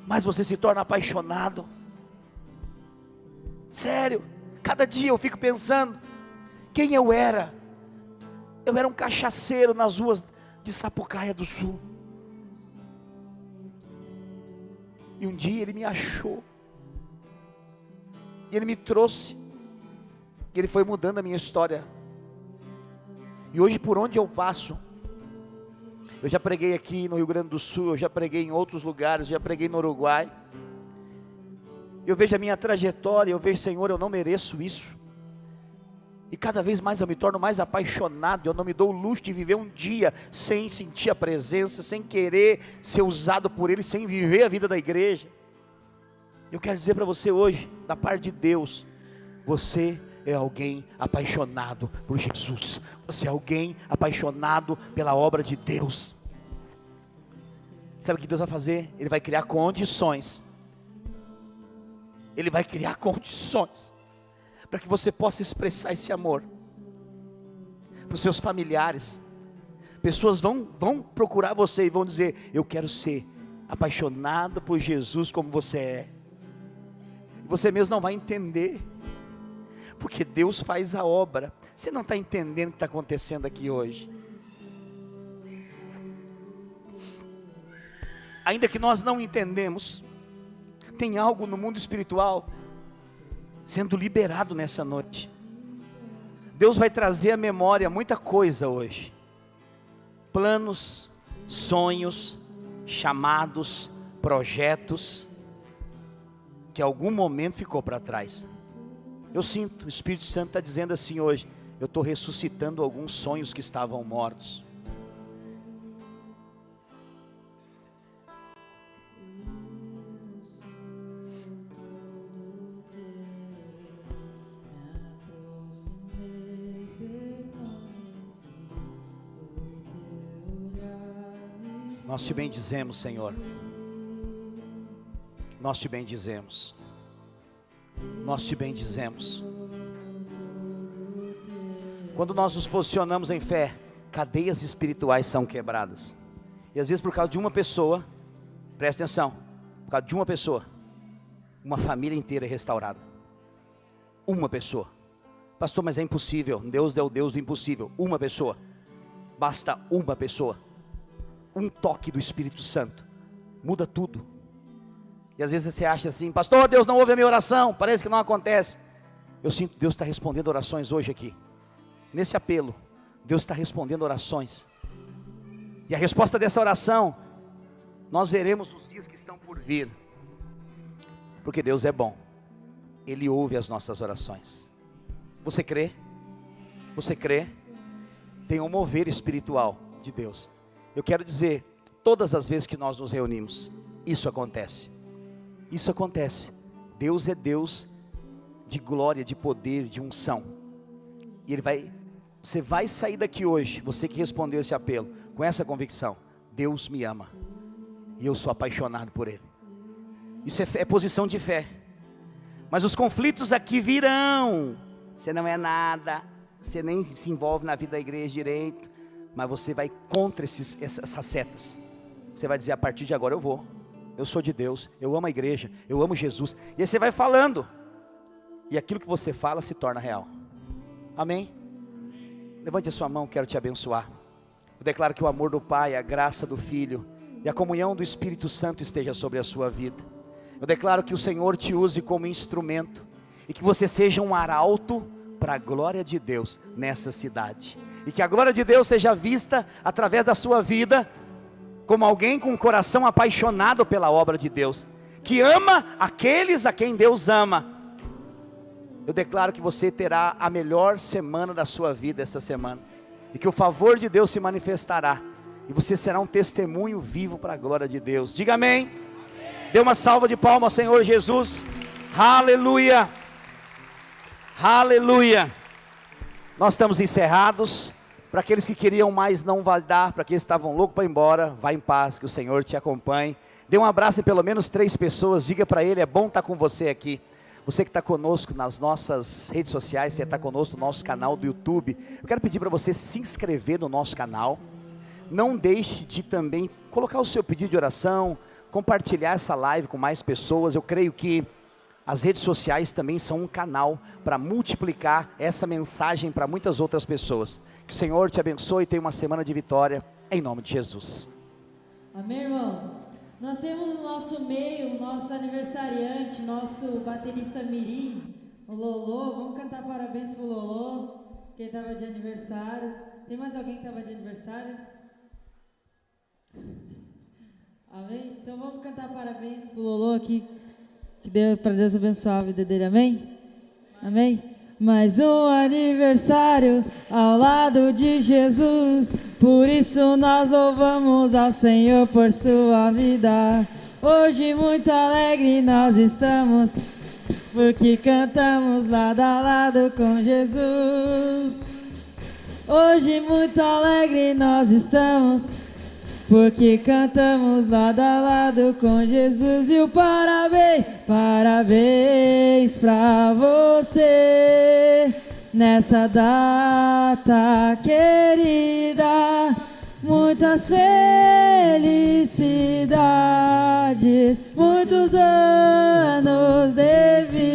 mais você se torna apaixonado. Sério. Cada dia eu fico pensando quem eu era. Eu era um cachaceiro nas ruas de Sapucaia do Sul. E um dia Ele me achou. E Ele me trouxe. E Ele foi mudando a minha história. E hoje, por onde eu passo, eu já preguei aqui no Rio Grande do Sul, eu já preguei em outros lugares, eu já preguei no Uruguai. Eu vejo a minha trajetória, eu vejo, Senhor, eu não mereço isso. E cada vez mais eu me torno mais apaixonado. Eu não me dou o luxo de viver um dia sem sentir a presença, sem querer ser usado por Ele, sem viver a vida da igreja. Eu quero dizer para você hoje, da parte de Deus, você é alguém apaixonado por Jesus. Você é alguém apaixonado pela obra de Deus. Sabe o que Deus vai fazer? Ele vai criar condições. Ele vai criar condições para que você possa expressar esse amor para os seus familiares. Pessoas vão procurar você e vão dizer: eu quero ser apaixonado por Jesus como você é. Você mesmo não vai entender, porque Deus faz a obra. Você não está entendendo o que está acontecendo aqui hoje. Ainda que nós não entendemos, tem algo no mundo espiritual sendo liberado nessa noite. Deus vai trazer à memória muita coisa hoje. Planos, sonhos, chamados, projetos, que em algum momento ficou para trás. Eu sinto, o Espírito Santo está dizendo assim hoje: eu estou ressuscitando alguns sonhos que estavam mortos. Nós te bendizemos, Senhor. Nós te bendizemos. Nós te bendizemos. Quando nós nos posicionamos em fé, cadeias espirituais são quebradas. E às vezes por causa de uma pessoa, presta atenção, por causa de uma pessoa, uma família inteira é restaurada. Uma pessoa. Pastor, mas é impossível. Deus é o Deus do impossível. Uma pessoa. Basta uma pessoa. Um toque do Espírito Santo muda tudo. E às vezes você acha assim: pastor, Deus não ouve a minha oração, parece que não acontece. Eu sinto que Deus está respondendo orações hoje aqui. Nesse apelo, Deus está respondendo orações. E a resposta dessa oração, nós veremos nos dias que estão por vir. Porque Deus é bom. Ele ouve as nossas orações. Você crê? Você crê? Tem um mover espiritual de Deus. Eu quero dizer, todas as vezes que nós nos reunimos, isso acontece. Isso acontece. Deus é Deus de glória, de poder, de unção. E você vai sair daqui hoje, você que respondeu esse apelo, com essa convicção: Deus me ama, e eu sou apaixonado por Ele. Isso é posição de fé. Mas os conflitos aqui virão. Você não é nada, você nem se envolve na vida da igreja direito, mas você vai contra essas setas. Você vai dizer: a partir de agora eu vou. eu sou de Deus, eu amo a igreja, eu amo Jesus. E aí você vai falando, e aquilo que você fala se torna real. Amém? Levante a sua mão, quero te abençoar. Eu declaro que o amor do Pai, a graça do Filho e a comunhão do Espírito Santo esteja sobre a sua vida. Eu declaro que o Senhor te use como instrumento e que você seja um arauto para a glória de Deus nessa cidade. E que a glória de Deus seja vista através da sua vida como alguém com um coração apaixonado pela obra de Deus, que ama aqueles a quem Deus ama. Eu declaro que você terá a melhor semana da sua vida essa semana, e que o favor de Deus se manifestará, e você será um testemunho vivo para a glória de Deus. Diga amém. Dê uma salva de palmas ao Senhor Jesus. Aleluia, aleluia. Nós estamos encerrados. Para aqueles que queriam mais não vai dar, para aqueles que estavam loucos para ir embora, vá em paz, que o Senhor te acompanhe. Dê um abraço em pelo menos 3 pessoas, diga para ele, é bom estar com você aqui. Você que está conosco nas nossas redes sociais, você está conosco no nosso canal do YouTube, eu quero pedir para você se inscrever no nosso canal. Não deixe de também colocar o seu pedido de oração, compartilhar essa live com mais pessoas. Eu creio que as redes sociais também são um canal para multiplicar essa mensagem para muitas outras pessoas. Que o Senhor te abençoe e tenha uma semana de vitória, em nome de Jesus. Amém, irmãos? Nós temos no nosso meio, o nosso aniversariante, nosso baterista mirim, o Lolô. Vamos cantar parabéns pro Lolô, que estava de aniversário. Tem mais alguém que estava de aniversário? Amém? Então vamos cantar parabéns pro Lolô aqui. Que Deus, para Deus abençoar a vida dele, amém? Amém? Mais um aniversário ao lado de Jesus, por isso nós louvamos ao Senhor por sua vida. Hoje muito alegre nós estamos, porque cantamos lado a lado com Jesus. Hoje muito alegre nós estamos, porque cantamos lado a lado com Jesus. E o parabéns, parabéns pra você, nessa data querida. Muitas felicidades, muitos anos de vida.